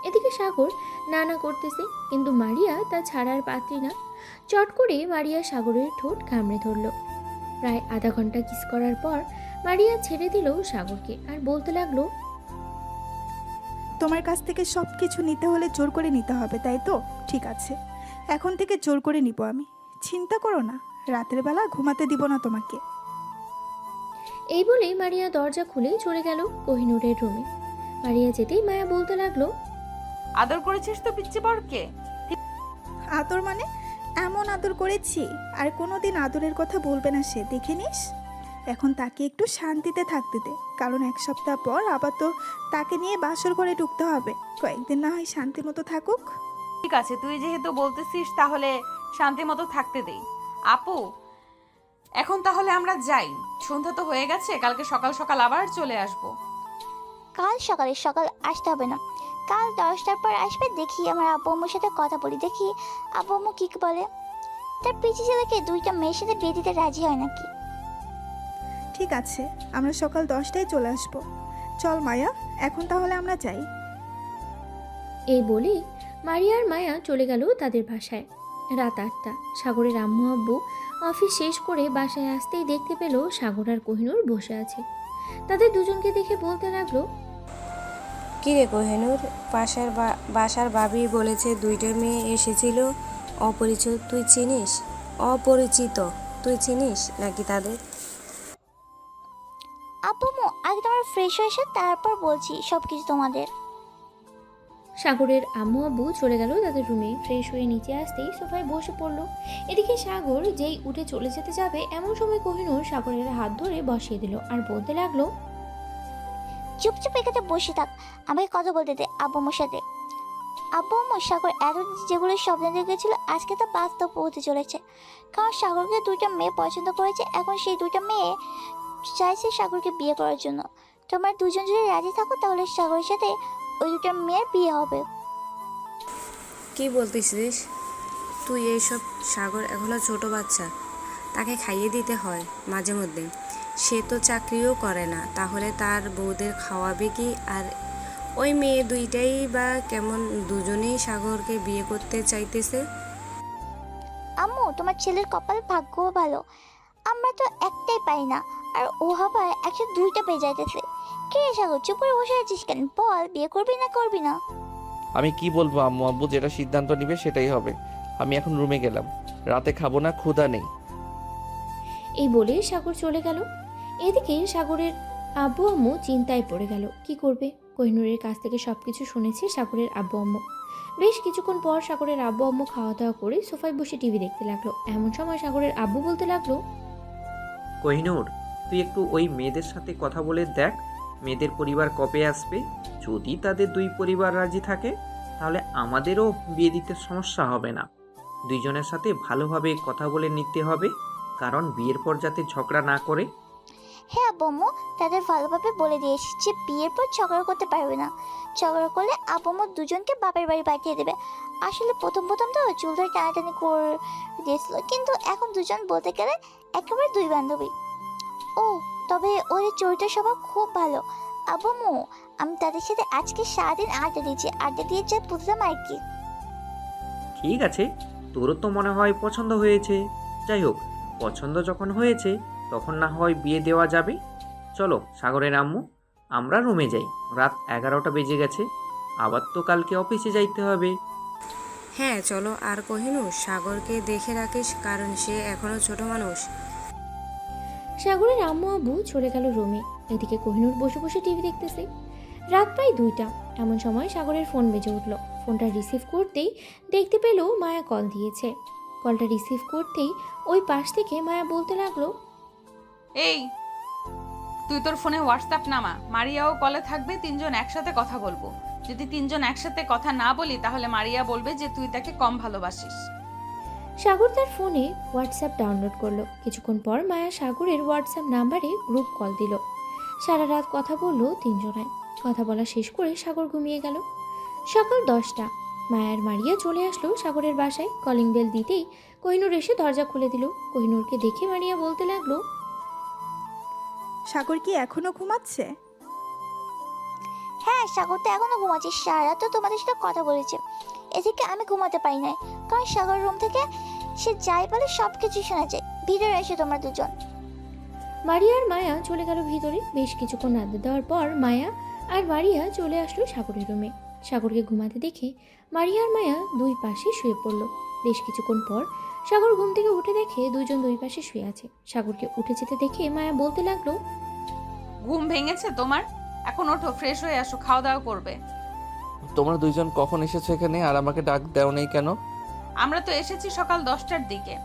এদিকে সাগর নানা করতেছে, কিন্তু মারিয়া তা ছাড়ার পাত্রী না। চট করে মারিয়া সাগরের ঠোঁট কামড়ে ধরল। প্রায় আধা ঘন্টা কিস করার পর মারিয়া ছেড়ে দিল সাগরকে আর বলতে লাগলো, তোমার কাছ থেকে সব কিছু নিতে হলে জোর করে নিতে হবে, তাই তো? ঠিক আছে, এখন থেকে জোর করে নিব আমি। চিন্তা করো না, রাতের বেলা ঘুমাতে দিব না তোমাকে। এই বলে মারিয়া দরজা খুলে চলে গেল কোহিনূরের রুমে। মারিয়া যেতেই মায়া বলতে লাগলো, আদর করেছিস তো পিচ্চি বরকে? আদর মানে? এমন আদর করেছি আর কোনোদিন আদরের কথা বলবে না সে, দেখে নিস। এখন তাকে একটু শান্তিতে থাকতে দে, কারণ 1 সপ্তাহ পর আবার তো তাকে নিয়ে বাসর ঘরে ঢুকতে হবে। কয়েকদিন না হয় শান্তি মতো থাকুক। ঠিক আছে, তুই যেহেতু বলতেছিস তাহলে শান্তি মতো থাকতে দেই। আপু, এখন তাহলে আমরা যাই। সন্ধ্যা তো হয়ে গেছে, কালকে সকাল সকাল আবার চলে আসব। কাল সকাল আসতে হবে না, কাল 10টার পর আসবে। দেখি আমার আব্বু আম্মুর সাথে কথা বলি, দেখি আব্বু আম্মু কি বলে। তার পিচি ছেলেকে 2টা মেয়ের সাথে বিয়ে দিতে রাজি হয় নাকি। ঠিক আছে, আমরা সকাল 10টায় চলে আসব। চল মায়া, এখন তাহলে আমরা যাই। এই বলেই মারিয়া আর মায়া চলে গেল তাদের বাসায়। রাত 8টা। সাগরের আম্মু আব্বু অফিস শেষ করে বাসায় আসতেই দেখতে পেল সাগর আর কোহিনূর বসে আছে। তাদের দুজনকে দেখে বলতে লাগলো, কিরে কোহিনূর, বাসার ভাবি বলেছে দুইটা মেয়ে এসেছিল অপরিচিত, তুই চিনিস? অপরিচিত তুই চিনিস নাকি তাদের? আপু আগে তোমার ফ্রেশ হয়ে এসে তারপর বলছি সব কিছু তোমাদের। সাগরের আম্মু আব্বু চলে গেল তাদের রুমে। ফ্রেশ হয়ে নিচে আসতেই সোফায় বসে পড়ল। এদিকে সাগর যেই উঠে চলে যেতে যাবে এমন সময় কোহিনূর সাগরের হাত ধরে বসিয়ে দিল আর বলতে লাগলো, চুপচাপ এখানে বসে থাক, আমাকে কথা বলতে দে আব্বু আম্মুর সাথে। আব্বু আম্মু সাগর এতদিন যেগুলো স্বপ্নে দেখেছিল আজকে তা বাস্তব হতে চলেছে। কারণ সাগরকে দুইটা মেয়ে পছন্দ করেছে, এখন সেই দুইটা মেয়ে চাইছে সাগরকে বিয়ে করার জন্য। তোমরা দুজন যদি রাজি থাকো তাহলে সাগরের সাথে ওই দুটো মেয়ের বিয়ে হবে। কি বলতেছিস তুই এইসব? সাগর এখনো ছোট বাচ্চা, তাকে খাইয়ে দিতে হয় মাঝে মধ্যে। সে তো চাকরিও করে না, তাহলে তার বউদের খাওয়াবে কি? আর ওই মেয়ে দুইটাই বা কেমন, দুজনেই সাগরকে বিয়ে করতে চাইতেছে। আম্মু তোমার ছেলের কপাল ভাগ্যও ভালো, আমরা তো একটাই পাই না, আর ও হবা একশো দুইটা পেয়ে যাইতেছে। কে সাগর চুপ করে বসে আছিস কেন? বল, বিয়ে করবি না করবি না? আমি কি বলবো আম্মু আব্বু, যেটা সিদ্ধান্ত নিবে সেটাই হবে। আমি এখন রুমে গেলাম, রাতে খাবো না, ক্ষুধা নেই। এই বলে সাগর চলে গেল। এদিকে সাগরের আব্বু আম্মু চিন্তায় পড়ে গেল, কি করবে। কোহিনূরের কাছ থেকে সবকিছু শুনেছে সাগরের আব্বু আম্মু। বেশ কিছুক্ষণ পর সাগরের আব্বু আম্মু খাওয়া দাওয়া করে সোফায় বসে টিভি দেখতে লাগলো। এমন সময় সাগরের আব্বু বলতে লাগলো, কোহিনূর, তুই একটু ওই মেয়েদের সাথে কথা বলে দেখ, মেয়েদের পরিবার কবে আসবে। যদি তাদের দুই পরিবার রাজি থাকে তাহলে আমাদেরও বিয়ে দিতে সমস্যা হবে না। দুইজনের সাথে ভালোভাবে কথা বলে নিতে হবে, কারণ বিয়ের পর যাতে ঝগড়া না করে। হ্যাঁ আব্বু আম্মু তাদের ভালোভাবে বলে দিয়েছি যে বিয়ের পর ঝগড়া করতে পারবে না। ঝগড়া করলে আব্বু আম্মু দুজনকে বাপের বাড়ি পাঠিয়ে দেবে। আসলে প্রথম তো চুল ধরে টানাটানি করে দিয়েছিল, কিন্তু এখন দুজন বলতে গেলে একেবারে দুই বান্ধবী। ও তবে ওদের চরিত্র স্বভাব খুব ভালো। আব্বু আম্মু আমি তাদের সাথে আজকে সারাদিন আড্ডা দিয়েছি, আড্ডা দিয়ে যা বুঝলাম আর কি। ঠিক আছে, তোরও তো মনে হয় পছন্দ হয়েছে। যাই হোক, পছন্দ যখন হয়েছে তখন না হয় বিয়ে দেওয়া যাবে। চলো সাগরের আম্মু, আমরা রুমে যাই, রাত 11টা বেজে গেছে, আবার তো কালকে অফিসে যাইতে হবে। হ্যাঁ চলো। আর কোহিনূর, সাগরকে দেখে রাখিস, কারণ সে এখনো ছোট মানুষ। সাগরের আম্মু আব্বু চলে গেল রুমে। এদিকে কোহিনূর বসে বসে টিভি দেখতেছে। রাত প্রায় 2টা। এমন সময় সাগরের ফোন বেজে উঠল। ফোনটা রিসিভ করতেই দেখতে পেল মায়া কল দিয়েছে। কলটা রিসিভ করতেই ওই পাশ থেকে মায়া বলতে লাগলো, এই তুই তোর ফোনে হোয়াটসঅ্যাপ নামা, মারিয়াও কলে থাকবে, তিনজন একসাথে কথা বলবো। যদি তিনজন একসাথে কথা না বলি তাহলে মারিয়া বলবে যে তুই তাকে কম ভালোবাসিস। সাগর তার ফোনে হোয়াটসঅ্যাপ ডাউনলোড করলো। কিছুক্ষণ পর মায়া সাগরের হোয়াটসঅ্যাপ নাম্বারে গ্রুপ কল দিল। সারা রাত কথা বলল তিনজনায়। কথা বলা শেষ করে সাগর ঘুমিয়ে গেল। সকাল 10টা। মায়ার মারিয়া চলে আসলো সাগরের বাসায়। কলিং বেল দিতেই কোহিনূর এসে দরজা খুলে দিল। কোহিনূরকে দেখে মারিয়া বলতে লাগলো, সাগর কি এখনো ঘুমাচ্ছে? হ্যাঁ সাগর তো এখনো ঘুমাচ্ছে, সারা তো তোমাদের সাথে কথা বলেছে। এদিকে আমি ঘুমাতে পারি নাই, কারণ সাগর রুম থেকে সে যাই বলে সব কিছু শোনা যায়। ভিতরে এসে তোমরা দুজন। মারিয়া আর মায়া চলে গেল ভিতরে। বেশ কিছুক্ষণ আড্ডা দেওয়ার পর মায়া আর মারিয়া চলে আসলো সাগরের রুমে। সাগরকে ঘুমাতে দেখে মারিয়া আর মায়া দুই পাশে শুয়ে পড়ল। বেশ কিছুক্ষণ পর সাগর ঘুম থেকে উঠে দেখে দুইজন দুই পাশে শুয়ে আছে। সাগরকে উঠে যেতে দেখে মায়া বলতে লাগলো, ঘুম ভেঙেছে তোমার? এখন ওঠো, ফ্রেশ হয়ে আসো, খাওয়া দাওয়া করবে। তোমরা দুইজন কখন এসেছো এখানে আর আমাকে ডাক দেও নেই কেন? আমরা তো এসেছি সকাল 10টার দিকে,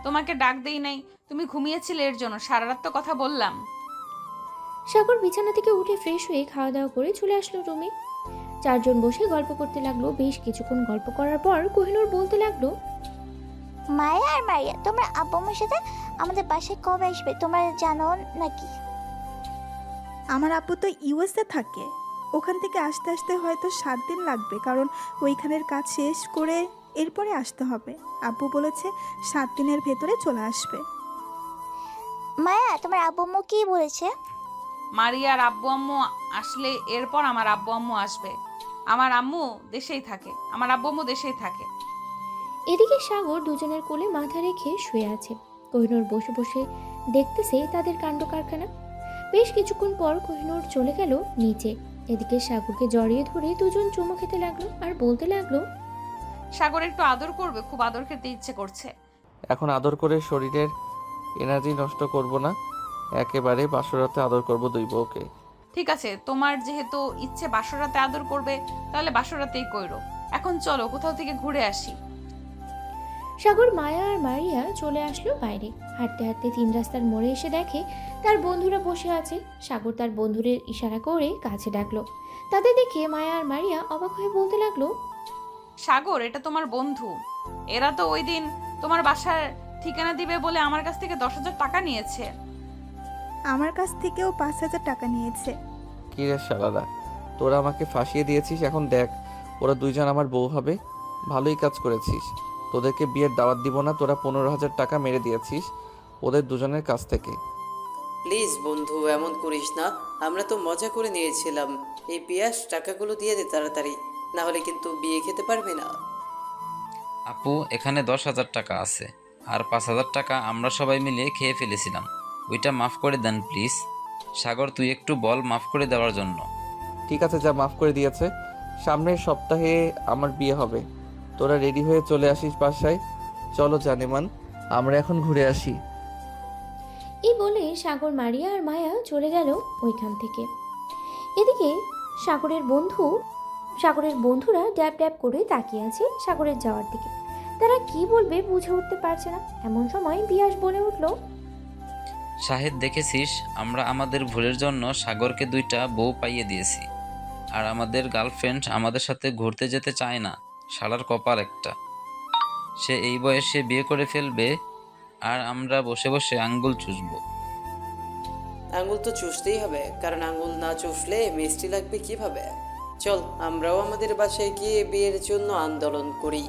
তোমাকে ডাক দেই নাই, তুমি ঘুমিয়েছিলে এর জন্য। সারা রাত তো কথা বললাম। সাগর বিছানা থেকে উঠে ফ্রেশ হয়ে খাওয়া দাওয়া করে চলে আসলো রুমে। চারজন বসে গল্প করতে লাগলো। বেশ কিছুক্ষণ গল্প করার পর কোহিনূর বলতে লাগলো, মায়া আর মারিয়া তোমরা আব্বু আম্মুর সাথে আমাদের বাসায় কবে আসবে তোমরা জানো নাকি? আমার আপু তো ইউএসএ থাকে, ওখান থেকে আসতে আসতে হয়তো 7 দিন লাগবে, কারণ ওইখানের কাজ শেষ করে এরপরে আসতে হবে। আব্বু বলেছে 7 দিনের ভেতরে চলে আসবে। মায়া তোমার আব্বু আম্মু কি বলেছে? মারিয়ার আব্বু আম্মু আসলে এরপর আমার আব্বু আম্মু আসবে। আমার আম্মু দেশেই থাকে, আমার আব্বু আম্মু দেশেই থাকে। এদিকে সাগর দুজনের কোলে মাথা রেখে শুয়ে আছে। কোহিনূর বসে বসে দেখতেছে তাদের কাণ্ড কারখানা। বেশ কিছুক্ষণ পর কোহিনূর চলে গেল নিচে। এদিকে সাগরকে জড়িয়ে ধরে দুজন চুমো খেতে লাগলো আর বলতে লাগলো, সাগর একটু আদর করবে, খুব আদর খেতে ইচ্ছে করছে। এখন আদর করে শরীরের এনার্জি নষ্ট করব না, একেবারে বাসরাতে আদর করব দুই বউকে। ঠিক আছে, তোমার যেহেতু ইচ্ছে বাসরাতে আদর করবে, তাহলে বাসরাতেই কইরো। এখন চলো কোথাও থেকে ঘুরে আসি। সাগর, মায়া আর মারিয়া চলে আসলো বাইরে। হাঁটতে হাঁটতে 3 রাস্তার মোড়ে এসে দেখে তার বন্ধুরা বসে আছে। সাগর তার বন্ধুদের ইশারা করে কাছে ডাকলো। তাদের দেখে মায়া আর মারিয়া অবাক হয়ে বলতে লাগলো, সাগর, এটা তোমার বন্ধু। এরা তো ওই দিন তোমার বাসার ঠিকানা দিবে বলে আমার কাছ থেকে 10,000 টাকা নিয়েছে। আমার কাছ থেকেও 5,000 টাকা নিয়েছে। কি রে শালারা, তোরা আমাকে ফাঁসিয়ে দিয়েছিস, এখন দেখ ওরা দুইজন আমার বউ হবে। ভালোই কাজ করেছিস, তোদেরকে বিয়ের দাওয়াত দিব না, তোরা 15,000 টাকা মেরে দিয়েছিস ওদের দুজনের কাছ থেকে। প্লিজ বন্ধু, এমন করিস না, আমরা তো মজা করে নিয়েছিলাম। এই পিয়াস টাকাগুলো দিয়ে দে তাড়াতাড়ি, না হলে কিন্তু বিয়ে খেতে পারবে না। আপু, এখানে 10,000 টাকা আছে, আর 5,000 টাকা আমরা সবাই মিলে খেয়ে ফেলেছিলাম, ওইটা মাফ করে দেন প্লিজ। সাগর, তুই একটু বল মাফ করে দেওয়ার জন্য। ঠিক আছে, যা মাফ করে দিয়েছে। সামনের সপ্তাহে আমার বিয়ে হবে, তোরা রেডি হয়ে চলে আসিস বাসায়। চলো জানেমান, আমরা এখন ঘুরে আসি। এই বলে সাগর, মারিয়া আর মায়া চলে গেল ওইখান থেকে। এদিকে সাগরের বন্ধুরা ড্যাব ড্যাব করে তাকিয়ে আছে সাগরের যাওয়ার দিকে। তারা কি বলবে বুঝে উঠতে পারছে না। এমন সময় পিয়াস বলে উঠল, শাহেদ, দেখেছিস আমরা আমাদের ভুলের জন্য সাগরকে 2টা বউ পাইয়ে দিয়েছি, আর আমাদের গার্লফ্রেন্ড আমাদের সাথে ঘুরতে যেতে চায় না। শালার কপাল একটা, সে এই বয়সে বিয়ে করে ফেলবে আর আমরা বসে বসে আঙ্গুল চুষবো। আঙ্গুল তো চুষতেই হবে, কারণ আঙ্গুল না চুষলে মিষ্টি লাগবে কিভাবে। চল আমরাও আমাদের বাসায় গিয়ে বিয়ের জন্য আন্দোলন করি,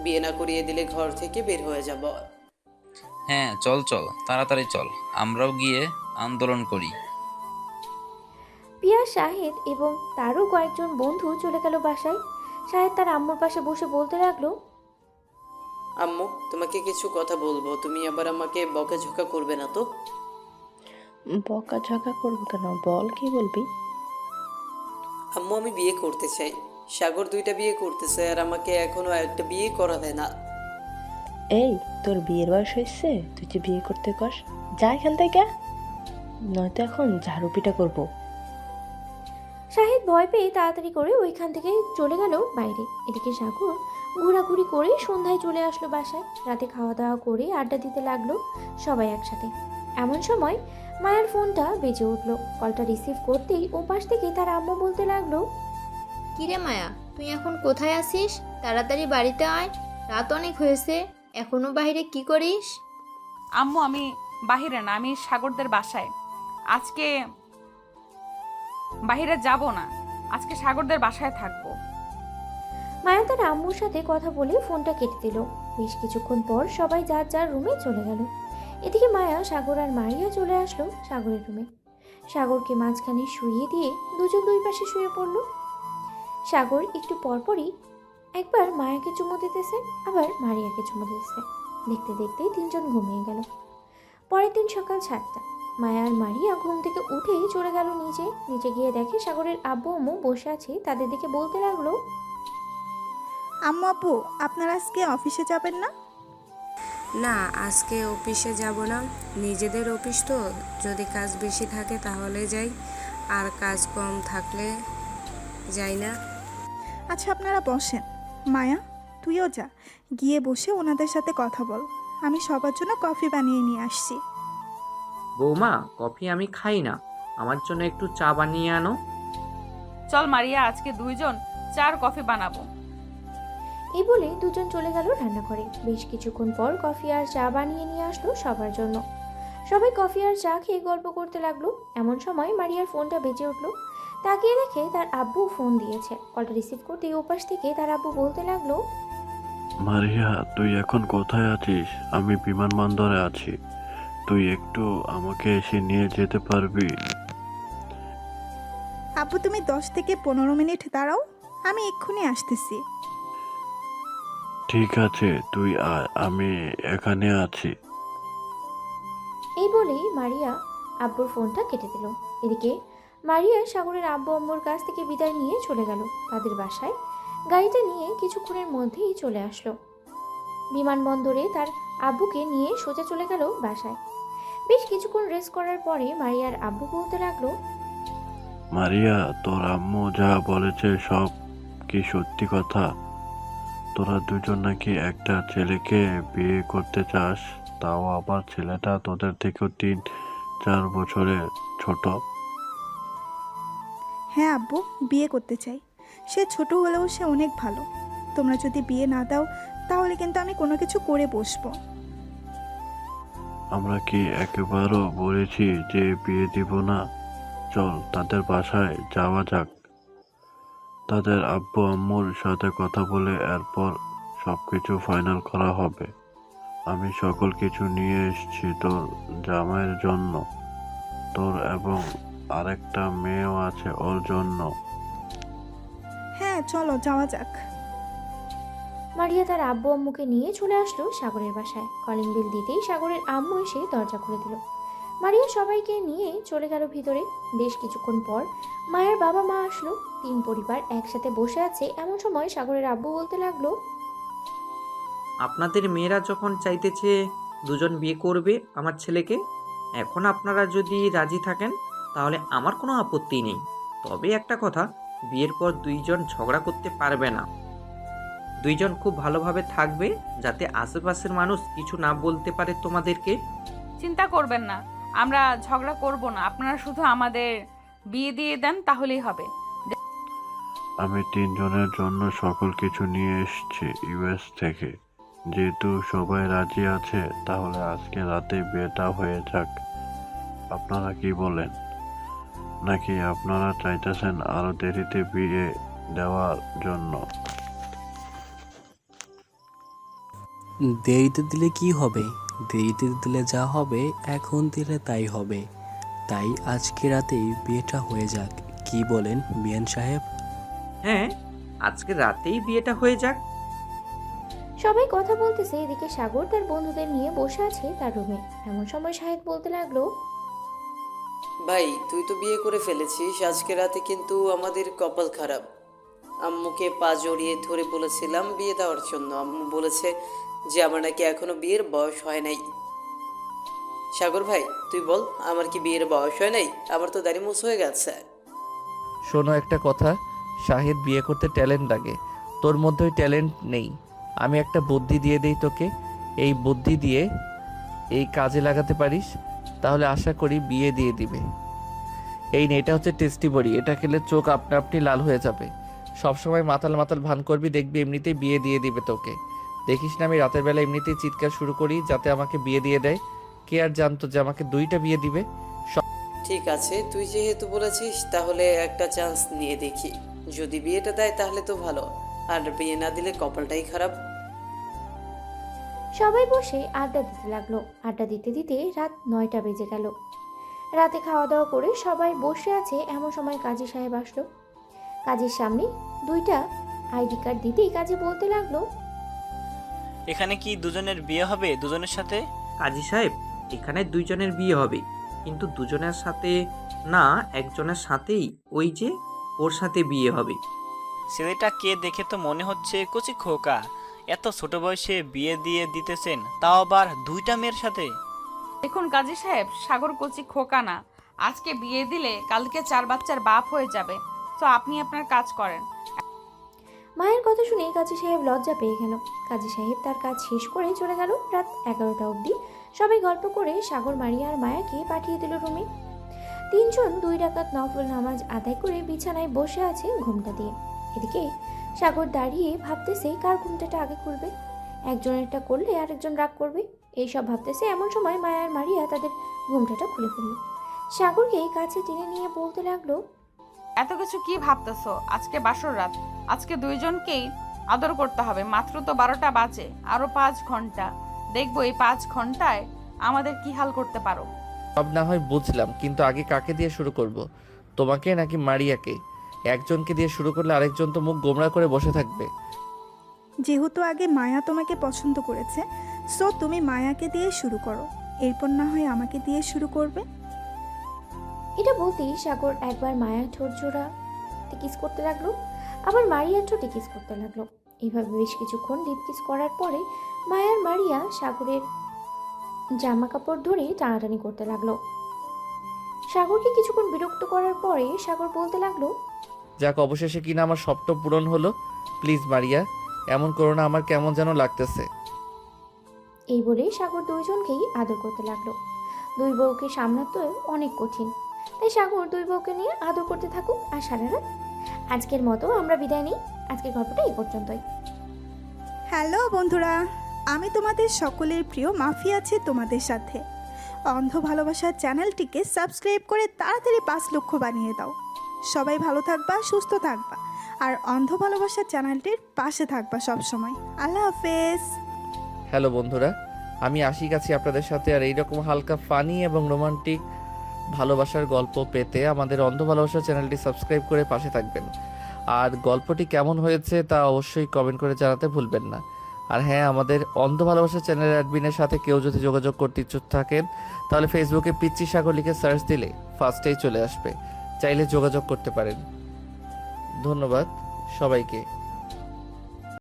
বিয়ে না করিয়ে দিলে ঘর থেকে বের হয়ে যাব। হ্যাঁ চল চল, তাড়াতাড়ি চল, আমরাও গিয়ে আন্দোলন করি। পিয়াস, শাহেদ এবং তারও কয়েকজন বন্ধু চলে গেল বাসায়। শাহেদ তার আম্মুর পাশে বসে বলতে লাগলো, আম্মু, তোমাকে কিছু কথা বলবো, তুমি আবার আমাকে বকাঝকা করবে না তো? বকাঝকা করবো কেন, বল কি বলবি? আম্মু, আমি বিয়ে করতে চাই। সাগর 2টা বিয়ে করতেছে আর আমাকে এখনো একটা বিয়ে করাবে না। এই, তোর বিয়ের বয়স হয়েছে, তুই যে বিয়ে করতে কস? যা এখান থেকে, নয়তো এখন ঝাড়ু পিটা করবো। শাহেদ ভয় পেয়ে তাড়াতাড়ি করে ওইখান থেকে চলে গেল বাইরে। এদিকে সাগর ঘোরাঘুরি করে সন্ধ্যায় চলে আসলো বাসায়। রাতে খাওয়া দাওয়া করে আড্ডা দিতে লাগলো সবাই একসাথে। এমন সময় মায়ার ফোনটা বেজে উঠলো। কলটা রিসিভ করতেই ওপাশ থেকে তার আম্মু বলতে লাগলো, কিরে মায়া, তুই এখন কোথায় আছিস? তাড়াতাড়ি বাড়িতে আয়, রাত অনেক হয়েছে, এখনো বাইরে কি করিস? আম্মু, আমি বাহিরে না, আমি সাগরদের বাসায়। আজকে বাহিরে যাব না, আজকে সাগরদের বাসায় থাকবো। মায়া তার আম্মুর সাথে কথা বলে ফোনটা কেটে দিল। বেশ কিছুক্ষণ পর সবাই যার যার রুমে চলে গেল। এদিকে মায়া, সাগর আর মারিয়া চলে আসলো সাগরের রুমে। সাগরকে মাঝখানে শুইয়ে দিয়ে দুজন দুই পাশে শুয়ে পড়ল। সাগর একটু পরপরই একবার মায়াকে চুমো দিতেছে, আবার মারিয়াকে চুমো দিতেছে। দেখতে দেখতেই 3 জন ঘুমিয়ে গেল। পরের দিন সকাল 7টা। মায়া আর মারিয়া ঘুম থেকে উঠেই চলে গেল নিচে গিয়ে দেখে সাগরের আব্বু আম্মু বসে আছে। তাদের দিকে বলতে লাগলো, আম্মু, আপু, আপনারা আজকে অফিসে যাবেন না? না, আজকে অফিসে যাব না, নিজেদের অফিস তো, যদি কাজ বেশি থাকে তাহলে যাই, আর কাজ কম থাকলে যাই না। আচ্ছা, আপনারা বসেন। মায়া, তুইও যা, গিয়ে বসে ওনাদের সাথে কথা বল। আমি সবার জন্য কফি বানিয়ে নিয়ে আসছি। বৌমা, কফি আমি খাই না, আমার জন্য একটু চা বানিয়ে আনো। চল মারিয়া, আজকে 2 জন চার কফি বানাবো। এই বলে দুজন চলে গেল রান্নাঘরে। বেশ কিছুক্ষণ পর কফি আর চা বানিয়ে নিয়ে আসলো সবার জন্য। সবাই কফি আর চা খেয়ে গল্প করতে লাগলো। এমন সময় মারিয়ার ফোনটা বেজে উঠলো। তাকিয়ে দেখে তার আব্বু ফোন দিয়েছে। কলটা রিসিভ করতে ওপাশ থেকে তার আব্বু বলতে লাগলো, মারিয়া, তুই এখন কোথায় আছিস? আমি বিমানবন্দরে আছি, তুই একটু আমাকে এসে নিয়ে যেতে পারবি? আপু, তুমি 10 থেকে 15 মিনিট দাঁড়াও, আমি এক্ষুনি আসতেছি। ঠিক আছে, তুই আয়, আমি এখানে আছি। এই বলেই মারিয়া আব্বুর ফোনটা কেটে দিল। এদিকে মারিয়া সাগরের আব্বু আম্মুর কাছ থেকে বিদায় নিয়ে চলে গেল তাদের বাসায়। গাড়িটা নিয়ে কিছুক্ষণের মধ্যেই চলে আসলো বিমানবন্দরে। তার আব্বুকে নিয়ে সোজা চলে গেল বাসায়। বেশ কিছুক্ষণ রেস্ট করার পরে মারিয়ার আব্বু বলতে লাগলো, মারিয়া, তোর আম্মু যা বলেছে সব কি সত্যি কথা? তোরা দুজন নাকি একটা ছেলেকে বিয়ে করতে চাস, তাও আবার ছেলেটা তোদের থেকেও 3-4 বছরের ছোট। হ্যাঁ আব্বু, বিয়ে করতে চাই। সে ছোট হলেও সে অনেক ভালো। তোমরা যদি বিয়ে না দাও তাহলে কিন্তু আমি কোনো কিছু করে বসবো। আমরা কি একেবারও বলেছি যে বিয়ে দিব না? চল তাদের বাসায় যাওয়া যাক, তাদের আব্বু আম্মুর সাথে কথা বলে এরপর সবকিছু ফাইনাল করা হবে। আমি সকল কিছু নিয়ে এসেছি তোর জামাইয়ের জন্য, তোর এবং আরেকটা মেয়েও আছে ওর জন্য। হ্যাঁ চলো যাওয়া যাক। মারিয়া তার আব্বু আম্মুকে নিয়ে চলে আসলো সাগরের বাসায়। কলিং বেল দিতেই সাগরের আম্মু এসে দরজা খুলে দিল। মারিয়া সবাইকে নিয়ে চলে গেল ভিতরে। বেশ কিছুক্ষণ পর মায়ের বাবা মা আসলো। 3 পরিবার একসাথে বসে আছে এমন সময় সাগরের আব্বু বলতে লাগলো, আপনাদের মেয়েরা যখন চাইতেছে দুজন বিয়ে করবে আমার ছেলেকে, এখন আপনারা যদি রাজি থাকেন তাহলে আমার কোনো আপত্তি নেই। তবে একটা কথা, বিয়ের পর দুইজন ঝগড়া করতে পারবে না। দুইজন খুব ভালোভাবে থাকবে, যাতে আশেপাশের মানুষ কিছু না বলতে পারে তোমাদেরকে। চিন্তা করবেন না, আমরা ঝগড়া করব না। আপনারা শুধু আমাদের বিয়ে দিয়ে দেন তাহলেই হবে। আমি 3 জনের জন্য সকল কিছু নিয়ে এসেছি ইউএস থেকে। যেহেতু সবাই রাজি আছে তাহলে আজকে রাতে বিয়েটা হয়ে যাক। আপনারা কি বলেন? নাকি আপনারা চাইতেছেন আরো দেরিতে বিয়ে দেওয়ার জন্য? দেরিতে দিলে কি হবে? দেরিতে দিলে যা হবে এখন দিলে তাই হবে। তাই আজকে রাতেই বিয়েটা হয়ে যাক, কি বলেন বিয়ান সাহেব? হ্যাঁ, আজকে রাতেই বিয়েটা হয়ে যাক। সবাই কথা বলতেছে। এদিকে সাগর তার বন্ধুদের নিয়ে বসে আছে তার রুমে। এমন সময় শাহেদ বলতে লাগলো, ভাই তুই তো বিয়ে করে ফেলেছিস, আজকে রাতে কিন্তু আমাদের কপাল খারাপ। আম্মুকে পা জড়িয়ে ধরে বলেছিলাম বিয়ে দেওয়ার জন্য, আম্মু বলেছে যে আমার নাকি এখনো বিয়ের বয়স হয় নাই। সাগর ভাই তুই বল, আমার কি বিয়ের বয়স হয় নাই? আমার তো দাড়ি মুছ হয়ে গেছে। শোনো একটা কথা, শাহিদ বিয়ে করতে ট্যালেন্ট লাগে, তোর মধ্যে ওই ট্যালেন্ট নেই। আমি একটা বুদ্ধি দিয়ে দেই তোকে, এই বুদ্ধি দিয়ে এই কাজে লাগাতে পারিস, তাহলে আশা করি বিয়ে দিয়ে দিবে। এই নে, এটা হচ্ছে টেস্টি বড়ি, এটা খেলে চোখ আপনা আপনি লাল হয়ে যাবে। সবসময় মাতাল মাতাল ভান করবি, দেখবি এমনিতেই বিয়ে দিয়ে দিবে তোকে। দেখিস না আমি রাতের বেলা এমনিতেই চিৎকার শুরু করি যাতে আমাকে বিয়ে দিয়ে দেয়। কে আর জানতো যে আমাকে 2টা বিয়ে দিবে। ঠিক আছে, তুই যেহেতু বলেছিস তাহলে একটা চান্স নিয়ে দেখি। যদি বিয়েটা দেয় তাহলে তো ভালো, আর বিয়ে না দিলে কপালটাই খারাপ। সবাই বসে আড্ডা দিতে লাগলো। আড্ডা দিতে দিতে রাত 9টা বেজে গেল। রাতে খাওয়া দাওয়া করে সবাই বসে আছে এমন সময় কাজী সাহেব আসলো। কাজীর সামনে 2টা আইডি কার্ড দিতেই কাজী বলতে লাগলো, এখানে কি দুজনের বিয়ে হবে দুজনের সাথে? কাজী সাহেব, এখানে 2 জনের বিয়ে হবে, কিন্তু 2 জনের সাথে না, একজনের সাথেই, ওই যে ওর সাথে বিয়ে হবে। ছেলেটা কে দেখে তো মনে হচ্ছে কচি খোকা, এত ছোট বয়সে বিয়ে দিয়ে দিতেছেন, তাও আবার 2টা মেয়ের সাথে। দেখুন কাজী সাহেব, সাগর কচি খোকা না। আজকে বিয়ে দিলে কালকে 4 বাচ্চার বাপ হয়ে যাবে। তো আপনি আপনার কাজ করেন। মায়ের কথা শুনে কাজী সাহেব লজ্জা পেয়ে গেল। কাজী সাহেব তার কাজ শেষ করে চলে গেল। রাত 11টা অবধি সবাই গল্প করে সাগর, মারিয়া আর মায়াকে পাঠিয়ে দিল রুমে। 3 জন 2 রাকাত নফল নামাজ আদায় করে বিছানায় বসে আছে ঘুমটা দিয়ে। এদিকে সাগর দাঁড়িয়ে ভাবতেছে কার ঘুমটাটা আগে খুলবে। একজনেরটা করলে আরেকজন রাগ করবে, এইসব ভাবতেছে। এমন সময় মায়া আর মারিয়া তাদের ঘুমটাটা খুলে ফেলল। সাগরকে কাছে টেনে নিয়ে বলতে লাগলো, এত কিছু কি ভাবতেছো? আজকে বাসর রাত, আজকে 2 জনকেই আদর করতে হবে। মাত্র তো 12টা বাজে, আরো 5 ঘন্টা। দেখবো এই 5 ঘন্টায় আমাদের কি হাল করতে পারো। সব না হয় বুঝলাম, কিন্তু আগে কাকে দিয়ে শুরু করব? তোমাকে নাকি মারিয়াকে? একজনকে দিয়ে শুরু করলে আরেকজন তো মুখ গোমড়া করে বসে থাকবে। যেহেতু আগে মায়া তোমাকে পছন্দ করেছে, সো তুমি মায়াকে দিয়ে শুরু করো, এরপর না হয় আমাকে দিয়ে শুরু করবে। এটা বলতেই সাগর একবার মায়ার ঠোঁট জোড়া কিস করতে লাগলো, আবার মারিয়ার ঠোঁটে কিস করতে লাগলো। এইভাবে বেশ কিছুক্ষণ লিপ কিস করার পরে মায়ার মারিয়া সাগরের জামা কাপড় ধরে টানাটানি করতে লাগলো। সাগরকে কিছুক্ষণ বিরক্ত করার পরে সাগর বলতে লাগলো, যাক, অবশেষে কিনা আমার স্বপ্ন পূরণ হলো। প্লিজ মারিয়া, এমন করো না, আমার কেমন যেন লাগতেছে। এই বলে সাগর দুইজনকেই আদর করতে লাগলো। দুই বউকে সামলাতে অনেক কঠিন, তাই সাগর দুই বউকে নিয়ে আদর করতে থাকুক আর সারা রাত। আজকের মতো আমরা বিদায় নিই, আজকের গল্পটা এই পর্যন্তই। হ্যালো বন্ধুরা, আমি তোমাদের সকলের প্রিয় মাফি আছে তোমাদের সাথে। অন্ধ ভালোবাসার চ্যানেলটিকে সাবস্ক্রাইব করে তাড়াতাড়ি 5 লক্ষ বানিয়ে দাও। সবাই ভালো থাকবা, সুস্থ থাকবা, আর অন্ধ ভালোবাসার চ্যানেলটির পাশে থাকবা সবসময়। আল্লাহ হাফেজ। হ্যালো বন্ধুরা, আমি আশিক আছি আপনাদের সাথে। আর এইরকম হালকা ফানি এবং রোমান্টিক ভালোবাসার গল্প পেতে আমাদের অন্ধ ভালোবাসার চ্যানেলটি সাবস্ক্রাইব করে পাশে থাকবেন। আর গল্পটি কেমন হয়েছে তা অবশ্যই কমেন্ট করে জানাতে ভুলবেন না। আর হ্যাঁ, আমাদের অন্ধ ভালোবাসার চ্যানেলের অ্যাডমিনের সাথে কেউ যদি যোগাযোগ করতে ইচ্ছুক থাকেন, তাহলে ফেসবুকে পিচ্চি সাগর লিখে সার্চ দিলে ফার্স্টেই চলে আসবে, চাইলে যোগাযোগ করতে পারেন। ধন্যবাদ সবাইকে।